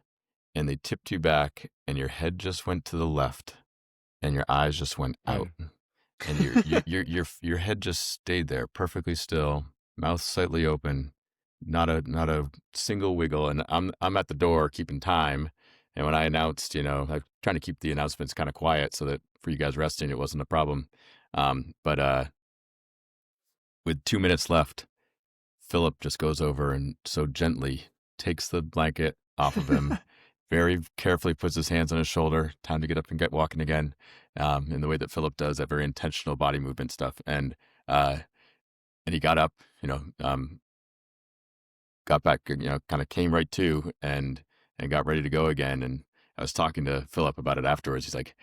and they tipped you back, and your head just went to the left, and your eyes just went out, and your head just stayed there perfectly still, mouth slightly open, not a single wiggle. And I'm at the door keeping time, and when I announced, I'm trying to keep the announcements kind of quiet so that for you guys resting it wasn't a problem. But with 2 minutes left, Philip just goes over and so gently takes the blanket off of him, very carefully puts his hands on his shoulder, time to get up and get walking again, in the way that Philip does, that very intentional body movement stuff. And he got up, got back, kind of came right to and got ready to go again. And I was talking to Philip about it afterwards. He's like,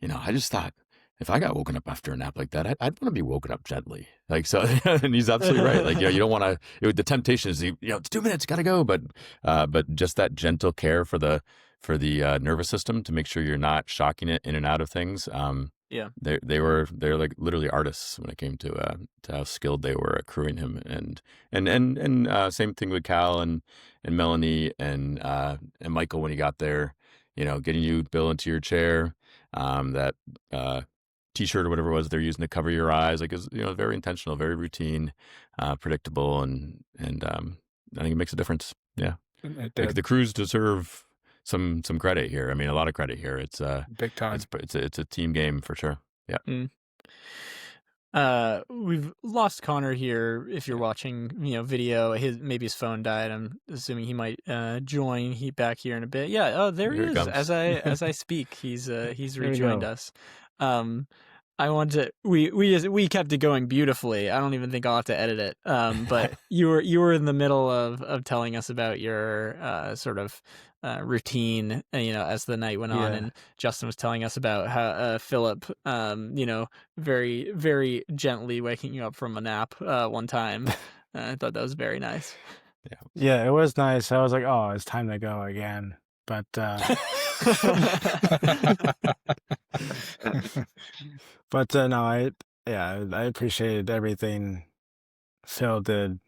I just thought, if I got woken up after a nap like that, I'd want to be woken up gently. Like, so, and he's absolutely right. Like, you don't want to, the temptation is, it's 2 minutes, got to go. But just that gentle care for the nervous system to make sure you're not shocking it in and out of things. Yeah. They're like literally artists when it came to how skilled they were at crewing him. And same thing with Cal and Melanie and Michael when he got there, getting you, Bill, into your chair, that, T-shirt or whatever it was they're using to cover your eyes, like, is very intentional, very routine, predictable, and I think it makes a difference. Yeah, like the crews deserve some credit here. I mean, a lot of credit here. It's big time. It's a team game for sure. Yeah. We've lost Conor here. If you're watching, video, maybe his phone died. I'm assuming he might join. He back here in a bit. Yeah. Oh, there he is. As I speak, he's rejoined us. I want to. We kept it going beautifully. I don't even think I'll have to edit it. But you were in the middle of telling us about your sort of routine, as the night went on, and Justin was telling us about how Philip, very, very gently waking you up from a nap one time. I thought that was very nice. Yeah, it was nice. I was like, oh, it's time to go again. But no, I appreciated everything Phil did.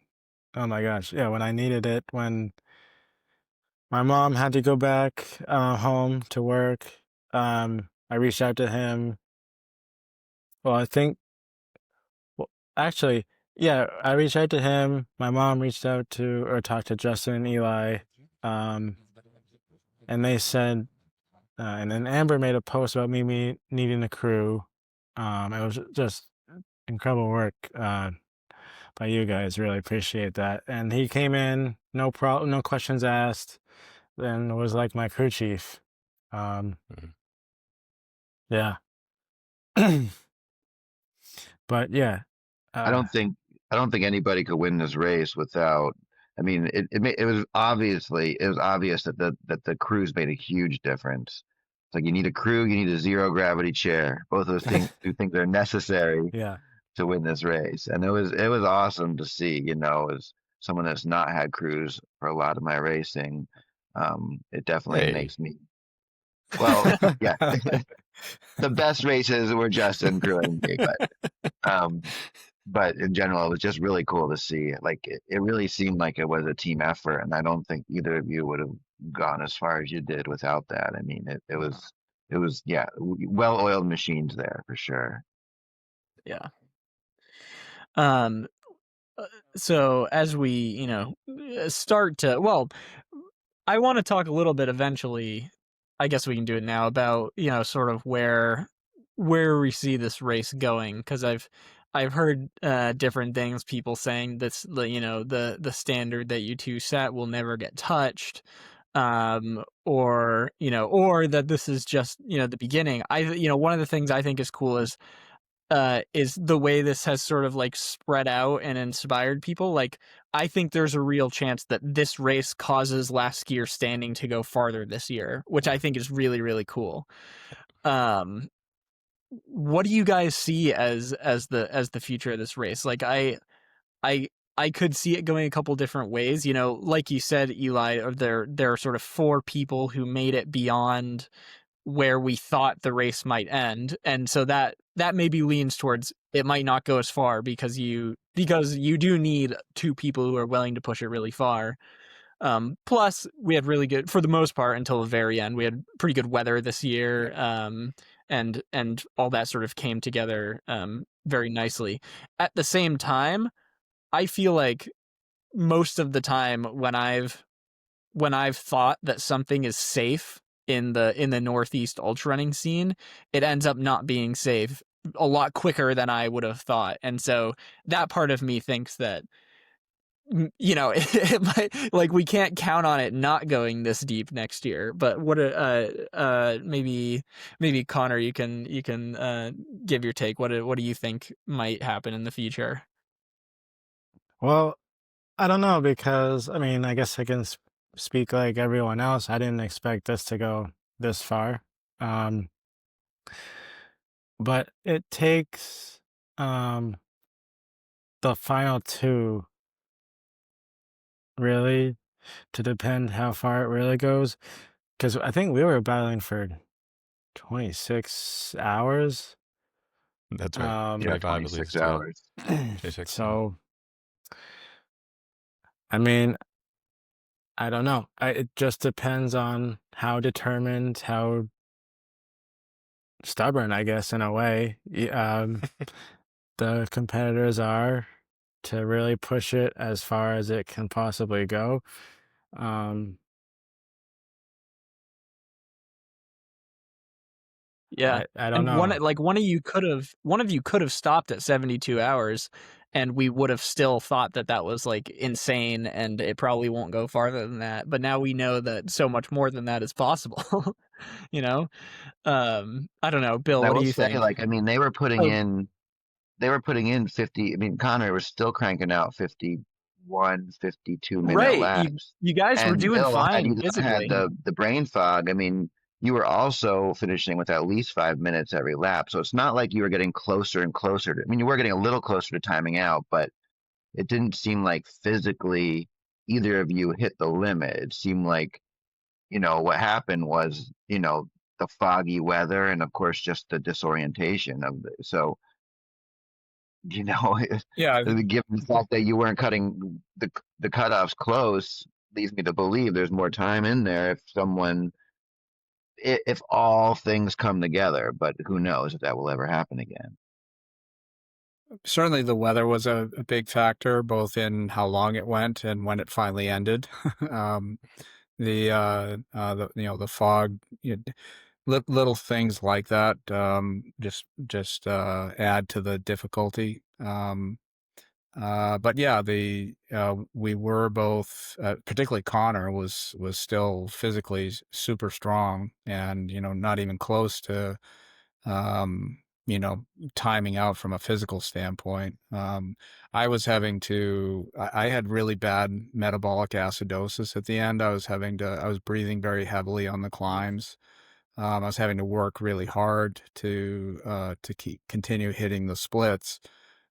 Oh my gosh, yeah, when I needed it, when my mom had to go back home to work, I reached out to him. Well, actually, yeah, I reached out to him. My mom reached out to or talked to Justin and Eli, and they said, and then Amber made a post about me needing a crew. It was just incredible work by you guys. Really appreciate that. And he came in, no problem, no questions asked. Then was like my crew chief. Yeah. But yeah, I don't think anybody could win this race without. I mean, it was obvious that the crews made a huge difference. It's like you need a crew, you need a zero gravity chair. Both of those two things are necessary to win this race. And it was awesome to see. As someone that's not had crews for a lot of my racing, it definitely makes me. Well, yeah. The best races were Justin crewing me, but in general, it was just really cool to see. Like it really seemed like it was a team effort, and I don't think either of you would have gone as far as you did without that. I mean, it was well-oiled machines there for sure. Yeah. So as we start to, well, I want to talk a little bit eventually. I guess we can do it now about sort of where we see this race going, because I've heard different things, people saying this, the standard that you two set will never get touched, or that this is just the beginning. One of the things I think is cool is the way this has sort of like spread out and inspired people. Like, I think there's a real chance that this race causes Last Skier Standing to go farther this year, which I think is really, really cool. What do you guys see as the future of this race? Like, I could see it going a couple different ways. Like you said, Eli, there are sort of 4 people who made it beyond where we thought the race might end, and so that maybe leans towards it might not go as far because you do need 2 people who are willing to push it really far. Plus, we had really good, for the most part, until the very end, we had pretty good weather this year, and all that sort of came together very nicely. At the same time, I feel like most of the time when I've thought that something is safe in the Northeast ultra running scene, it ends up not being safe a lot quicker than I would have thought. And so that part of me thinks that, you know, it might, like, we can't count on it not going this deep next year. But what maybe Conor, you can give your take. What do you think might happen in the future? Well, I don't know because I mean, I guess I can speak like everyone else. I didn't expect this to go this far. Um, but it takes the final two really to depend how far it really goes. Because I think we were battling for 26 hours. That's right. Um, Yeah, 25 at 26 least. Yeah. hours. 26. so, I mean, I don't know. It just depends on how determined, how stubborn, I guess, in a way, the competitors are to really push it as far as it can possibly go. Yeah. I don't And know. one of you could have stopped at 72 hours, and we would have still thought that that was like insane, and it probably won't go farther than that. But now we know that so much more than that is possible. You know? I don't know. Bill, I what do will you say, think? like, I mean, Oh, they were putting in 50. I mean, Connor was still cranking out 51, 52 minute right. laps. You guys were And doing Bill, had fine you not had physically. the brain fog, I mean, you were also finishing with at least 5 minutes every lap. So it's not like you were getting closer and closer to, I mean, you were getting a little closer to timing out, but it didn't seem like physically either of you hit the limit. It seemed like, what happened was, the foggy weather and of course just the disorientation of the, so, you know, Yeah, given the fact that you weren't cutting the cutoffs close, leads me to believe there's more time in there if all things come together, but who knows if that will ever happen again. certainly the weather was a big factor, both in how long it went and when it finally ended. um, the fog, little things like that, just add to the difficulty. But yeah, we were both, particularly Connor was still physically super strong, and not even close to um, timing out from a physical standpoint. I was having to, I had really bad metabolic acidosis at the end. I was breathing very heavily on the climbs. I was having to work really hard to continue hitting the splits,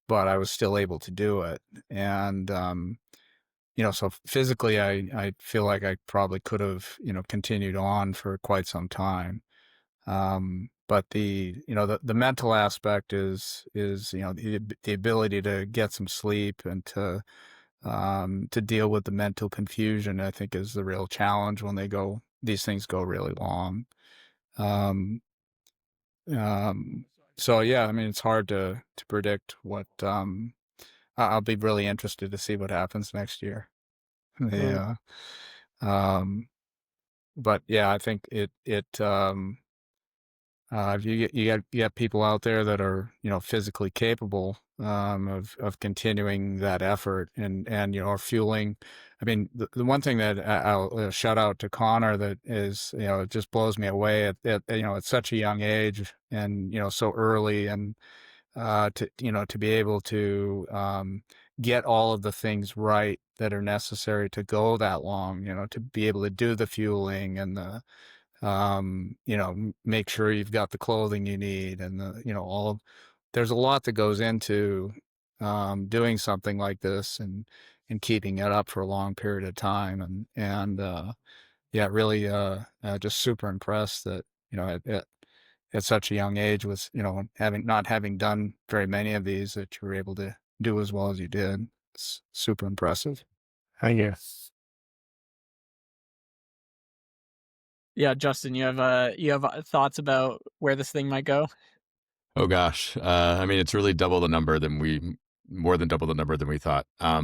but I was still able to do it. And, so physically, I feel like I probably could have, continued on for quite some time. But the mental aspect is the ability to get some sleep and to deal with the mental confusion, I think, is the real challenge when these things go really long. Um, so yeah, I mean, it's hard to predict what, I'll be really interested to see what happens next year. Mm, The, but yeah, I think if you got people out there that are physically capable of continuing that effort and are fueling. I mean, the one thing that I'll shout out to Connor that is it just blows me away at such a young age and so early, and to be able to get all of the things right that are necessary to go that long, to be able to do the fueling and the make sure you've got the clothing you need and there's a lot that goes into doing something like this and keeping it up for a long period of time. And yeah, really just super impressed that, at such a young age with, not having done very many of these, that you were able to do as well as you did. It's super impressive. thank you. Yeah, Justin, you have thoughts about where this thing might go? Oh gosh. I mean, it's really more than double the number than we thought. I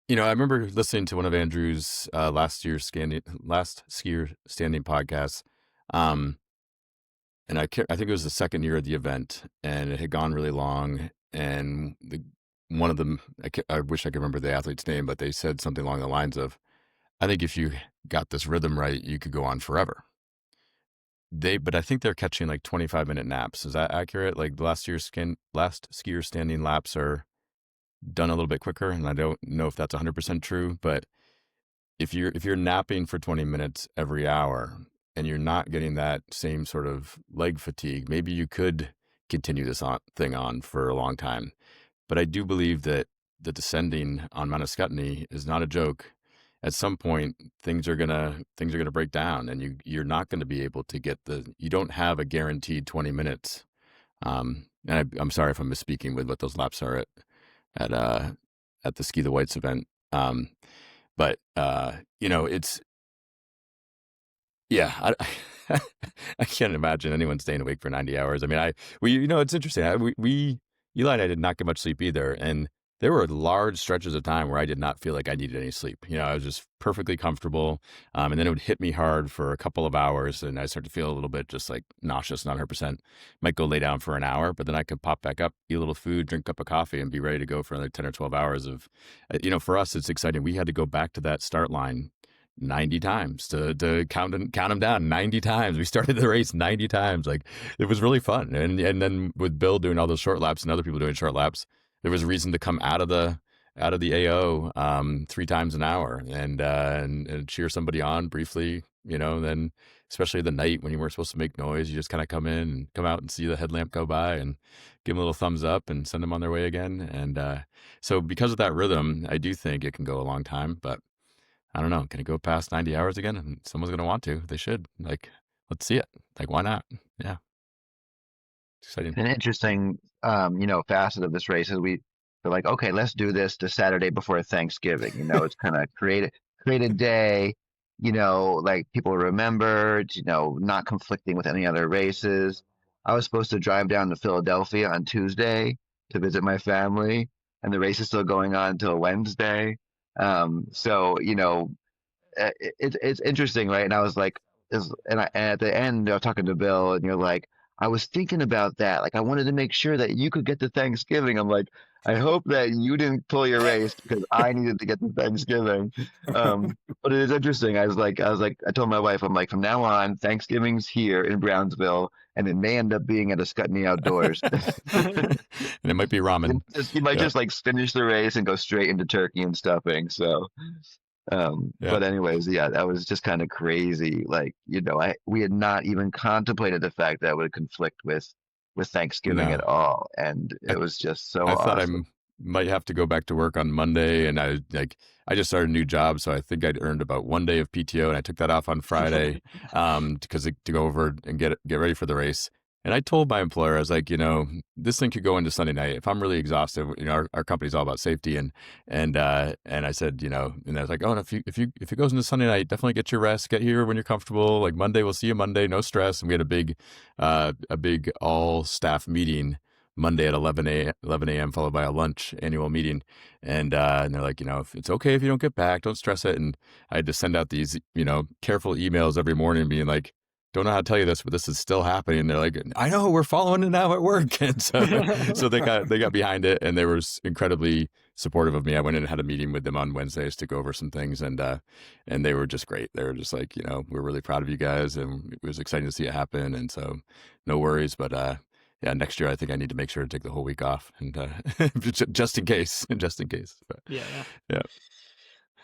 remember listening to one of Andrew's last skier standing podcasts. Um, and I think it was the second year of the event, and it had gone really long. And one of them, I wish I could remember the athlete's name, but they said something along the lines of, "I think if you got this rhythm right, you could go on forever." But I think they're catching like 25-minute naps. Is that accurate? Like the last skier standing laps are done a little bit quicker, and I don't know if that's 100% true, but if you're napping for 20 minutes every hour and you're not getting that same sort of leg fatigue, maybe you could continue this thing on for a long time. But I do believe that the descending on Mount Ascutney is not a joke. At some point, things are gonna break down, and you're not going to be able to you don't have a guaranteed 20 minutes. I'm sorry if I'm misspeaking with what those laps are at uh at the Ski the Whites event. But it's yeah, I can't imagine anyone staying awake for 90 hours. I mean, it's interesting. Eli and I did not get much sleep either, and there were large stretches of time where I did not feel like I needed any sleep. I was just perfectly comfortable, and then it would hit me hard for a couple of hours, and I start to feel a little bit just like nauseous, not 100%. Might go lay down for an hour, but then I could pop back up, eat a little food, drink a cup of coffee, and be ready to go for another 10 or 12 hours of, for us, it's exciting. We had to go back to that start line 90 times to count them down 90 times. We started the race 90 times. Like, it was really fun. And then with Bill doing all those short laps and other people doing short laps, there was a reason to come out of the AO 3 times an hour and cheer somebody on briefly, then especially the night when you weren't supposed to make noise, you just kind of come in and come out and see the headlamp go by and give them a little thumbs up and send them on their way again. And so because of that rhythm, I do think it can go a long time, but I don't know. Can it go past 90 hours again? And someone's going to want to. They should. Like, let's see it. Like, why not? Yeah. It's exciting. An interesting, facet of this race is we're like, okay, let's do this the Saturday before Thanksgiving. It's kind of create a day, like people remember, not conflicting with any other races. I was supposed to drive down to Philadelphia on Tuesday to visit my family, and the race is still going on until Wednesday. So it's interesting, right? And I was like, and at the end, I was talking to Bill, and you're like, I was thinking about that. Like, I wanted to make sure that you could get to Thanksgiving. I'm like, I hope that you didn't pull your race because I needed to get to Thanksgiving. But it is interesting. I told my wife, I'm like, from now on, Thanksgiving's here in Brownsville, and it may end up being at Ascutney Outdoors. And it might be ramen. You might just like finish the race and go straight into turkey and stuffing. So. But anyways, yeah, that was just kind of crazy. Like, we had not even contemplated the fact that it would conflict with Thanksgiving at all. And it was just so I awesome. thought I might have to go back to work on Monday, and I just started a new job, so I think I'd earned about 1 day of PTO, and I took that off on Friday to go over and get ready for the race. And I told my employer, I was like, this thing could go into Sunday night. If I'm really exhausted, our company's all about safety. And I said, and I was like, oh, no, if it goes into Sunday night, definitely get your rest, get here when you're comfortable. Like Monday, we'll see you Monday, no stress. And we had a big all staff meeting Monday at 11 a.m. followed by a lunch annual meeting. And they're like, if it's okay if you don't get back, don't stress it. And I had to send out these, careful emails every morning being like, don't know how to tell you this, but this is still happening. And they're like, I know, we're following it now at work. And so they got behind it, and they were incredibly supportive of me. I went in and had a meeting with them on Wednesdays to go over some things, and they were just great. They were just like, we're really proud of you guys, and it was exciting to see it happen. And so no worries, but yeah, next year I think I need to make sure to take the whole week off, and just in case. But, yeah.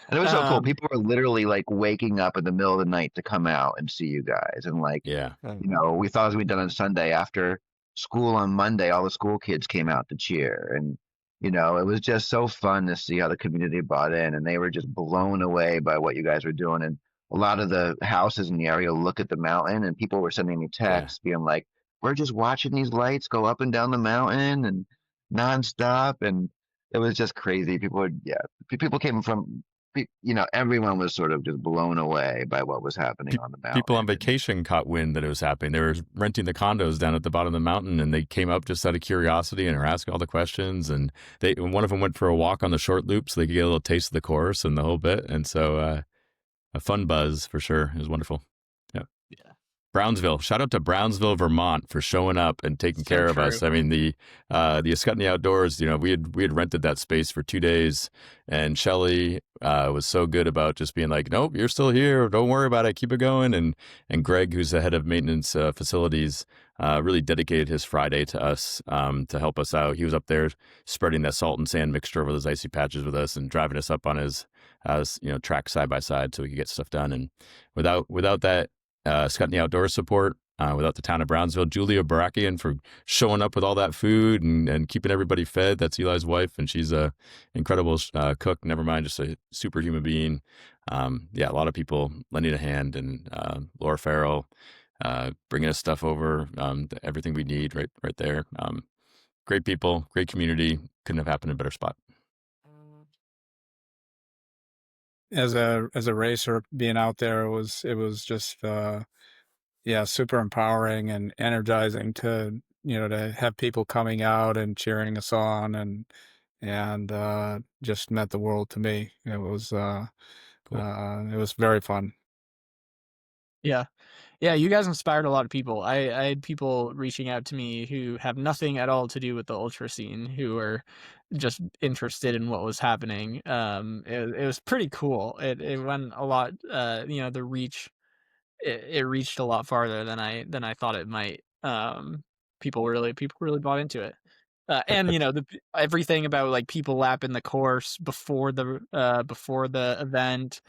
And it was so cool. People were literally like waking up in the middle of the night to come out and see you guys. And like, yeah, we thought it was going to be done on Sunday after school on Monday. All the school kids came out to cheer. And, it was just so fun to see how the community bought in. And they were just blown away by what you guys were doing. And a lot of the houses in the area look at the mountain, and people were sending me texts being like, we're just watching these lights go up and down the mountain and nonstop. And it was just crazy. People came from everyone was sort of just blown away by what was happening on the People on mountain. vacation caught wind that it was happening. They were renting the condos down at the bottom of the mountain, and they came up just out of curiosity and were asking all the questions. And one of them went for a walk on the short loop so they could get a little taste of the course and the whole bit. And so a fun buzz for sure. It was wonderful. Yeah. Brownsville. Shout out to Brownsville, Vermont for showing up and taking care of us. I mean, the Ascutney Outdoors, we had rented that space for 2 days, and Shelly was so good about just being like, nope, you're still here. Don't worry about it. Keep it going. And Greg, who's the head of maintenance facilities, really dedicated his Friday to us to help us out. He was up there spreading that salt and sand mixture over those icy patches with us and driving us up on his track side by side so we could get stuff done. And without that Ascutney Outdoor support, without the town of Brownsville, Julia Burakian for showing up with all that food and keeping everybody fed. That's Eli's wife, and she's a incredible cook. Never mind, just a super human being. A lot of people lending a hand, and Laura Farrell bringing us stuff over, everything we need right there. Great people, great community. Couldn't have happened in a better spot. As a racer, being out there, it was just super empowering and energizing to have people coming out and cheering us on, and just meant the world to me. It was Cool. it was very fun. Yeah. Yeah, you guys inspired a lot of people. I had people reaching out to me who have nothing at all to do with the ultra scene, who were just interested in what was happening. It was pretty cool. It went a lot. The reach. It reached a lot farther than I thought it might. People really bought into it. And everything about like people lapping the course before the event.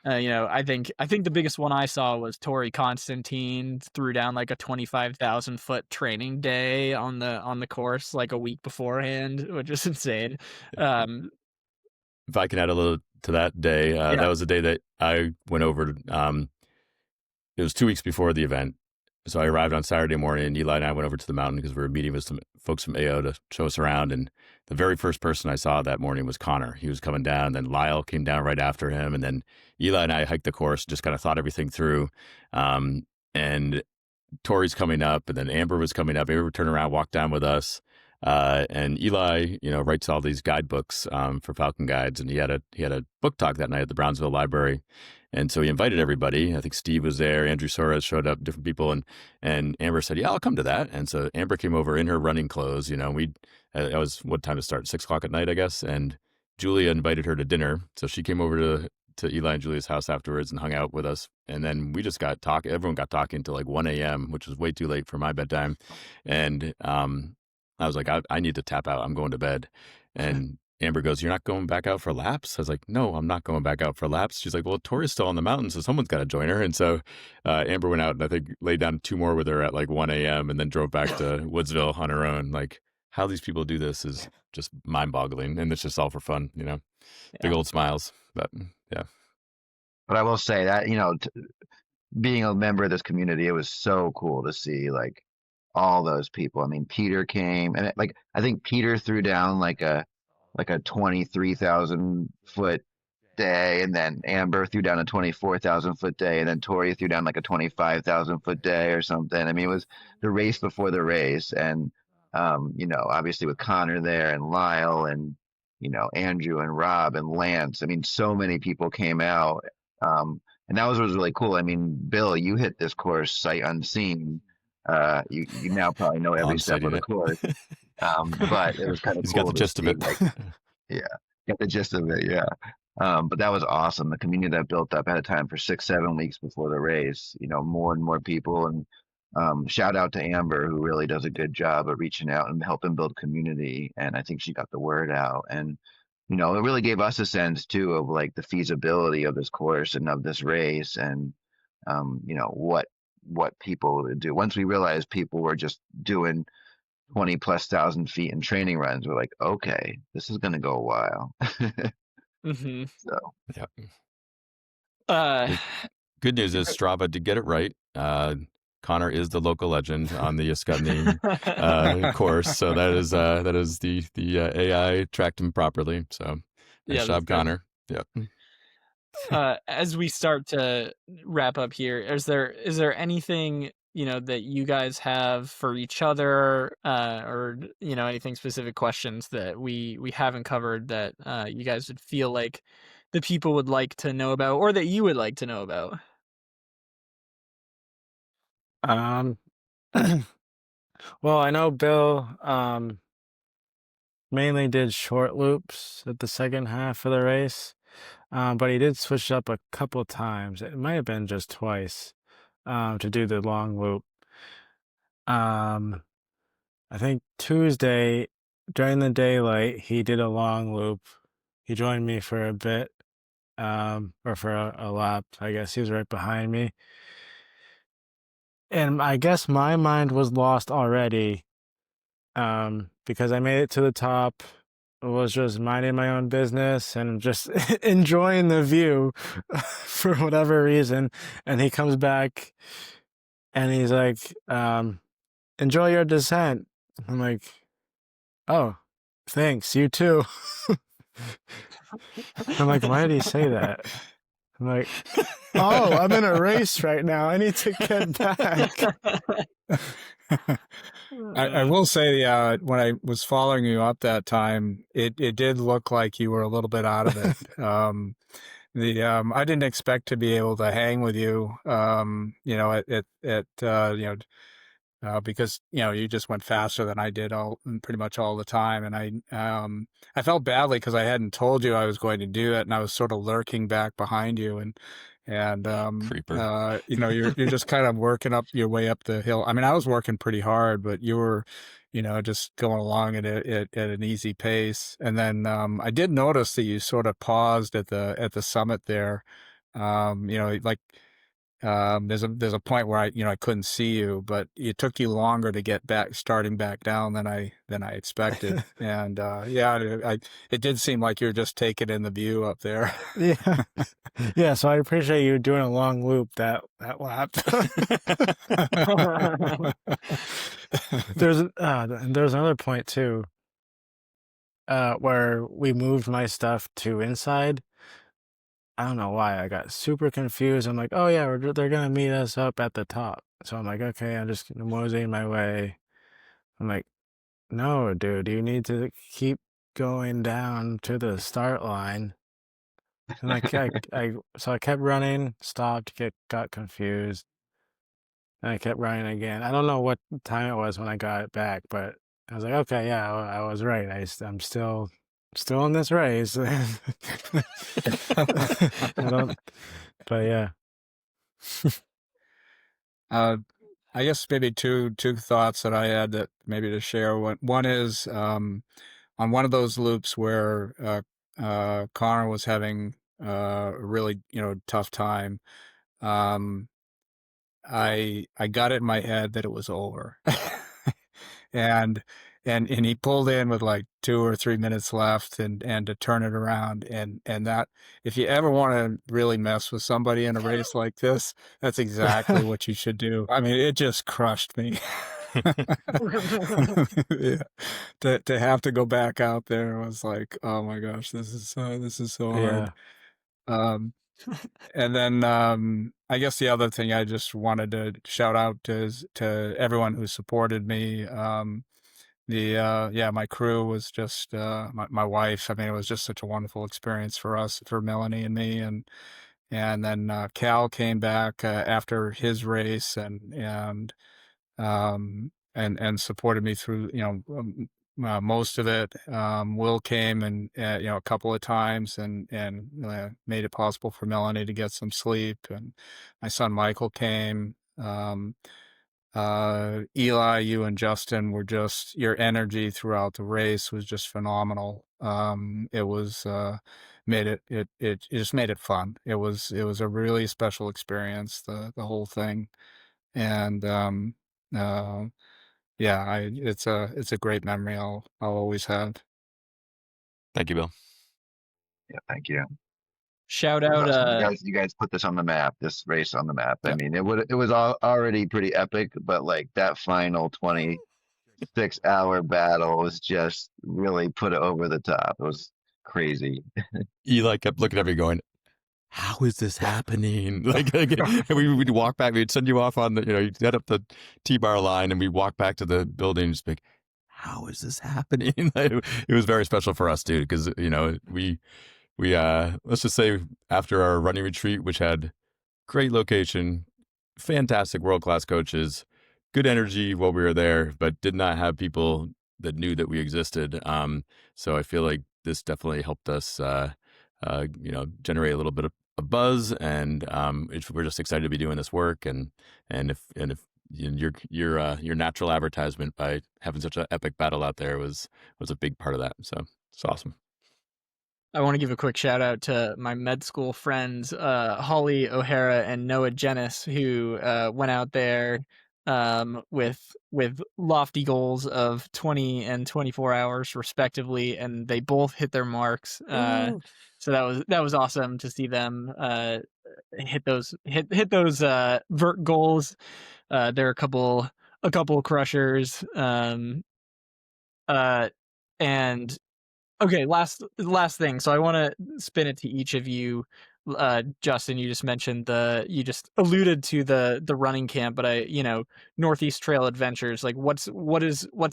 Yeah. I think the biggest one I saw was Tori Constantine threw down like a 25,000 foot training day on the course like a week beforehand, which is insane. If I can add a little to that day, that was the day that I went over. It was 2 weeks before the event. So I arrived on Saturday morning, and Eli and I went over to the mountain because we were meeting with some folks from AO to show us around. And the very first person I saw that morning was Conor. He was coming down, then Lyle came down right after him. And then Eli and I hiked the course, just kind of thought everything through. And Tori's coming up, and then Amber was coming up. Amber would turn around, walk down with us. And Eli, writes all these guidebooks for Falcon Guides. And he had a book talk that night at the Brownsville Library. And so he invited everybody. I think Steve was there. Andrew Soares showed up, different people. And Amber said, yeah, I'll come to that. And so Amber came over in her running clothes. It was what time to start? 6 o'clock at night, I guess. And Julia invited her to dinner. So she came over to Eli and Julia's house afterwards and hung out with us. And then we just got talking. Everyone got talking till like 1 a.m., which was way too late for my bedtime. And I was like, I need to tap out. I'm going to bed. And Amber goes, you're not going back out for laps? I was like, no, I'm not going back out for laps. She's like, well, Tori's still on the mountain, so someone's got to join her. And so Amber went out and I think laid down 2 more with her at like 1 a.m. and then drove back to Woodsville on her own. Like, how these people do this is just mind-boggling. And it's just all for fun, big old smiles. But yeah. But I will say that, being a member of this community, it was so cool to see like all those people. I mean, Peter came, and I think Peter threw down like a 23,000 foot day, and then Amber threw down a 24,000 foot day, and then Tori threw down like a 25,000 foot day or something. I mean, it was the race before the race, and obviously with Conor there, and Lyle, and Andrew and Rob and Lance. I mean, so many people came out, and that was really cool. I mean, Bill, you hit this course sight unseen. You now probably know every step of the course. But it was kind of He's cool. got the gist of it. Got the gist of it. Yeah. But that was awesome. The community that built up ahead of time for 6-7 weeks before the race, more and more people. And shout out to Amber, who really does a good job of reaching out and helping build community. And I think she got the word out. And, it really gave us a sense too of like the feasibility of this course and of this race, and, what people would do. Once we realized people were just doing 20,000+ feet in training runs, we're like, okay, this is going to go a while. Mm-hmm. So, yeah. Good news is Strava did get it right. Conor is the local legend on the Ascutney course, so that is the AI tracked him properly. So nice job, Conor. Yeah. as we start to wrap up here, is there anything, that you guys have for each other, or, anything specific questions that we haven't covered that you guys would feel like the people would like to know about, or that you would like to know about? Um, well, I know Bill mainly did short loops at the second half of the race, but he did switch up a couple times. It might have been just twice to do the long loop. Um, I think Tuesday during the daylight, he did a long loop. He joined me for a bit, or for a lap. I guess he was right behind me. And I guess my mind was lost already, because I made it to the top, was just minding my own business and just enjoying the view for whatever reason. And he comes back and he's like, enjoy your descent. I'm like, oh, thanks, you too. I'm like, why did he say that? I'm like, oh, I'm in a race right now. I need to get back. I will say, when I was following you up that time, it did look like you were a little bit out of it. I didn't expect to be able to hang with you, because you just went faster than I did pretty much all the time, and I felt badly because I hadn't told you I was going to do it, and I was sort of lurking back behind you, and Creeper. you're just kind of working up your way up the hill. I mean, I was working pretty hard, but you were, just going along at an easy pace, and then I did notice that you sort of paused at the summit there, like. There's a point where I couldn't see you, but it took you longer to get starting back down than I expected. And it did seem like you're just taking in the view up there. Yeah. Yeah, so I appreciate you doing a long loop that lap. There's another point too, where we moved my stuff to inside. I don't know why I got super confused. I'm like, oh yeah, they're gonna meet us up at the top. So I'm like, okay, I'm just moseying my way. I'm like, no, dude, you need to keep going down to the start line. And so I kept running, stopped, got confused, and I kept running again. I don't know what time it was when I got it back, but I was like, okay, yeah, I was right. I'm still in this race. I don't, but yeah. I guess maybe two thoughts that I had that maybe to share. One is on one of those loops where Conor was having a really tough time. I got it in my head that it was over, and he pulled in with like 2 or 3 minutes left, and to turn it around, and that, if you ever want to really mess with somebody in a race like this, that's exactly what you should do. I mean, it just crushed me. Yeah. To have to go back out there was like, oh my gosh, this is so hard. Yeah. And then I guess the other thing I just wanted to shout out is to everyone who supported me. My crew was just my wife. I mean, it was just such a wonderful experience for us, for Melanie and me, and then Cal came back after his race and supported me through most of it. Will came and a couple of times and made it possible for Melanie to get some sleep, and my son Michael came. Eli, you and Justin were just, your energy throughout the race was just phenomenal. It was it just made it fun. It was a really special experience, the whole thing, and it's a great memory I'll always have. Thank you, Bill. Yeah, thank you. Shout It was out, awesome. You guys put this on the map, this race on the map. I mean, it was already pretty epic, but like that final 26-hour battle was just really put it over the top. It was crazy. Eli kept looking at me going, how is this happening? And we'd walk back, we'd send you off on the, you'd head up the T-bar line and we walk back to the building and just be like, how is this happening? It was very special for us, dude, because, we let's just say after our running retreat, which had great location, fantastic world-class coaches, good energy while we were there, but did not have people that knew that we existed. So I feel like this definitely helped us, generate a little bit of a buzz, and we're just excited to be doing this work. And if your natural advertisement by having such an epic battle out there was a big part of that. So it's awesome. I want to give a quick shout out to my med school friends, Holly O'Hara and Noah Jennis, who went out there with lofty goals of 20 and 24 hours respectively, and they both hit their marks. So that was awesome to see them hit those vert goals. There are a couple crushers, and okay, last thing. So I want to spin it to each of you. Justin, you just mentioned you just alluded to the running camp, but Northeast Trail Adventures, like what's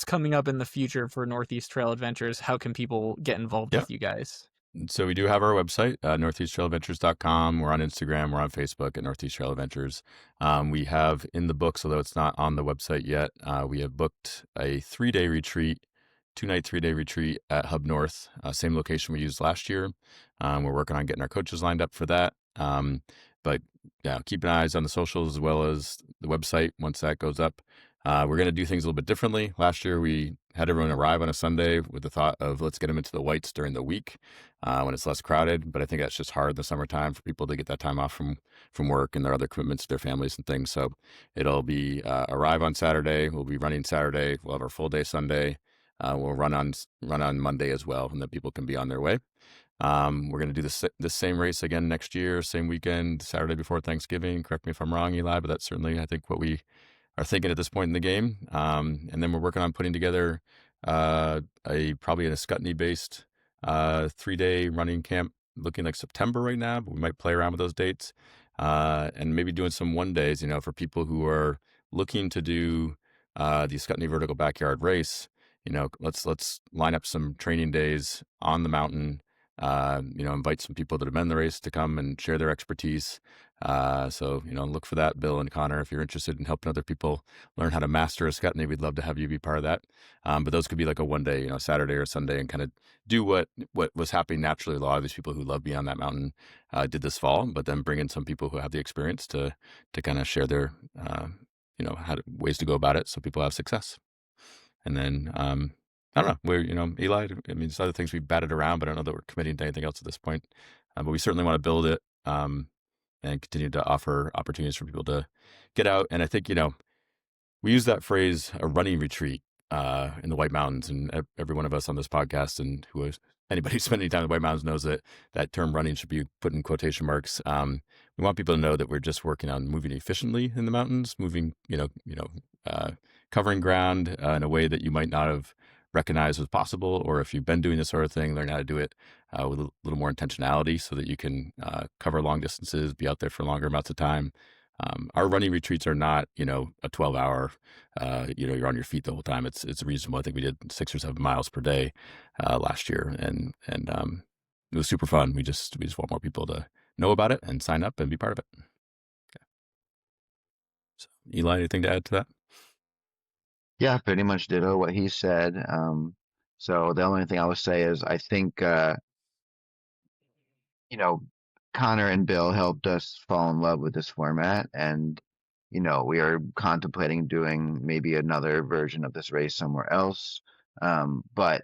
coming up in the future for Northeast Trail Adventures? How can people get involved with you guys? So we do have our website, northeasttrailadventures.com. We're on Instagram. We're on Facebook at Northeast Trail Adventures. We have in the books, although it's not on the website yet, we have booked a 3-day retreat, 2-night, 3-day retreat at Hub North, same location we used last year. We're working on getting our coaches lined up for that. But yeah, keep an eye on the socials as well as the website once that goes up. We're going to do things a little bit differently. Last year, we had everyone arrive on a Sunday with the thought of let's get them into the whites during the week when it's less crowded. But I think that's just hard in the summertime for people to get that time off from work and their other commitments to their families and things. So it'll be arrive on Saturday. We'll be running Saturday. We'll have our full day Sunday. We'll run on Monday as well, and then people can be on their way. We're going to do this same race again next year, same weekend, Saturday before Thanksgiving. Correct me if I'm wrong, Eli, but that's certainly, I think, what we are thinking at this point in the game. And then we're working on putting together probably an Ascutney-based 3-day running camp, looking like September right now, but we might play around with those dates. And maybe doing some 1-days, for people who are looking to do the Ascutney Vertical Backyard Race. Let's line up some training days on the mountain. Invite some people that have been in the race to come and share their expertise. So look for that, Bill and Connor. If you're interested in helping other people learn how to master Ascutney, we'd love to have you be part of that. But those could be like a 1-day, Saturday or Sunday, and kind of do what was happening naturally. A lot of these people who love being on that mountain did this fall, but then bring in some people who have the experience to kind of share their, ways to go about it so people have success. And then, I don't know, Eli, I mean, there's other things we've batted around, but I don't know that we're committing to anything else at this point. But we certainly want to build it and continue to offer opportunities for people to get out. And I think, we use that phrase, a running retreat in the White Mountains. And every one of us on this podcast and anybody who's spending time in the White Mountains knows that term running should be put in quotation marks. We want people to know that we're just working on moving efficiently in the mountains, moving, covering ground in a way that you might not have recognized was possible, or if you've been doing this sort of thing, learn how to do it with a little more intentionality so that you can cover long distances, be out there for longer amounts of time. Our running retreats are not, a 12-hour, you're on your feet the whole time. It's reasonable. I think we did 6 or 7 miles per day last year, and it was super fun. We just want more people to know about it and sign up and be part of it. Okay. So, Eli, anything to add to that? Yeah, pretty much ditto what he said. So the only thing I would say is I think, Connor and Bill helped us fall in love with this format, and we are contemplating doing maybe another version of this race somewhere else. But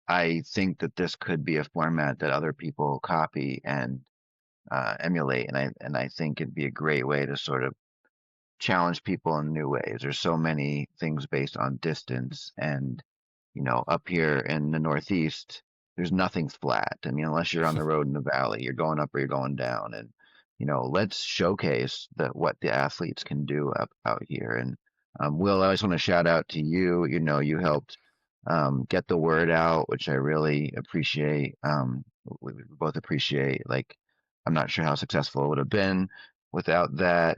I think that this could be a format that other people copy and emulate, and I think it'd be a great way to sort of challenge people in new ways. There's so many things based on distance, and up here in the Northeast, there's nothing flat. I mean, unless you're on the road in the valley, you're going up or you're going down. And let's showcase what the athletes can do out here. And Will, I just want to shout out to you. You helped get the word out, which I really appreciate. We both appreciate, like, I'm not sure how successful it would have been without that.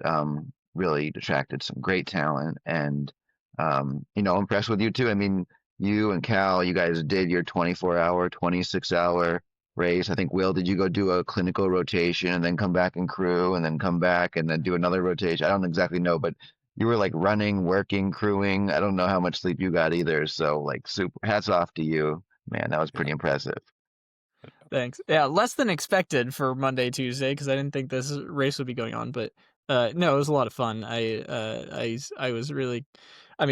Really attracted some great talent, and impressed with you too. I mean, you and Cal, you guys did your 24-hour, 26-hour race. I think, Will, did you go do a clinical rotation and then come back and crew and then come back and then do another rotation? I don't exactly know, but you were like running, working, crewing. I don't know how much sleep you got either. So like, super hats off to you, man. That was pretty impressive. Thanks. Yeah, less than expected for Monday, Tuesday, because I didn't think this race would be going on. But no, it was a lot of fun. I was really, I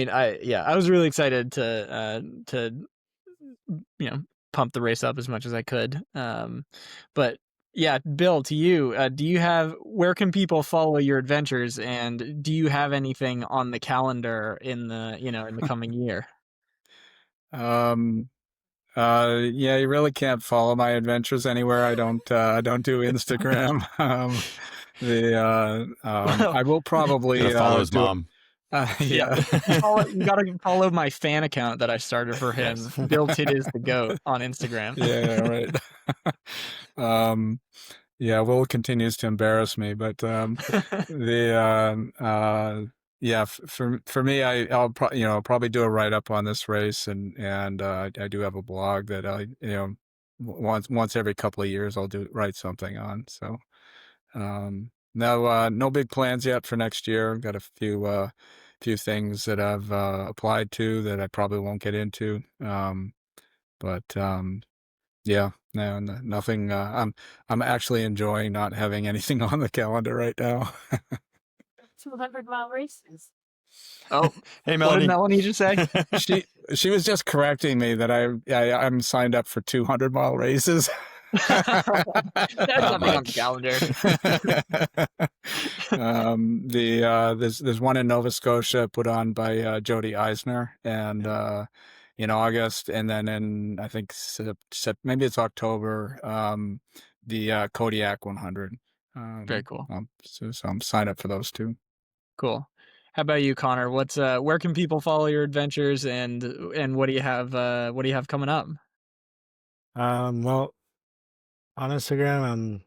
was really excited to pump the race up as much as I could. But yeah, Bill, to you, where can people follow your adventures, and do you have anything on the calendar in the coming year? Yeah, you really can't follow my adventures anywhere. I don't do Instagram. I will probably Gotta follow his mom. Yeah. You gotta follow my fan account that I started for him. Yes. Bill Tit is the goat on Instagram. Yeah, right. Yeah, Will continues to embarrass me, but yeah, for me, I'll probably do a write up on this race, and I do have a blog that I once every couple of years I'll write something on. So no big plans yet for next year. I've got a few things that I've applied to that I probably won't get into. But yeah, no, nothing. I'm actually enjoying not having anything on the calendar right now. 200-mile races. Oh, Hey, what did Melanie. Melanie just say? She was just correcting me that I'm signed up for 200-mile races. There's nothing on the calendar. There's one in Nova Scotia put on by Jody Eisner, and in August, and then in I think maybe it's October, the Kodiak 100. Very cool. So I'm signed up for those two. Cool. How about you, Connor? Where can people follow your adventures, and what do you have coming up? Well, on Instagram, I'm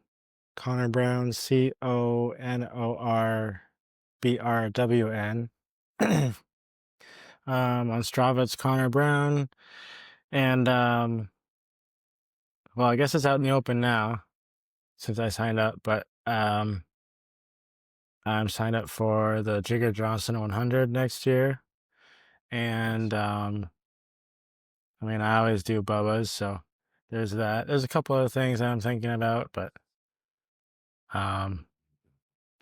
Conor Brown, CONORBRWN. On Strava, it's Conor Brown, and well, I guess it's out in the open now since I signed up, but I'm signed up for the Jigger Johnson 100 next year, and I always do Bubba's, so there's that. There's a couple other things that I'm thinking about, but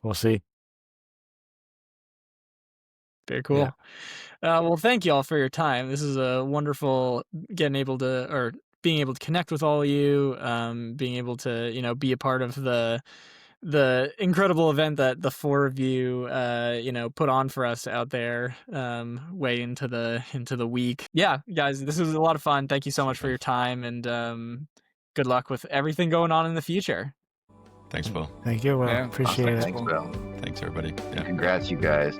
we'll see. Very cool. Yeah. Well, thank you all for your time. This is a wonderful being able to connect with all of you, being able to, be a part of the incredible event that the four of you, put on for us out there, way into the week. Yeah, guys, this was a lot of fun. Thank you so much for your time, and good luck with everything going on in the future. Thanks, Will. Thank you. Well, Yeah. appreciate it. Thanks, Will. Thanks, everybody. Yeah. Congrats, you guys.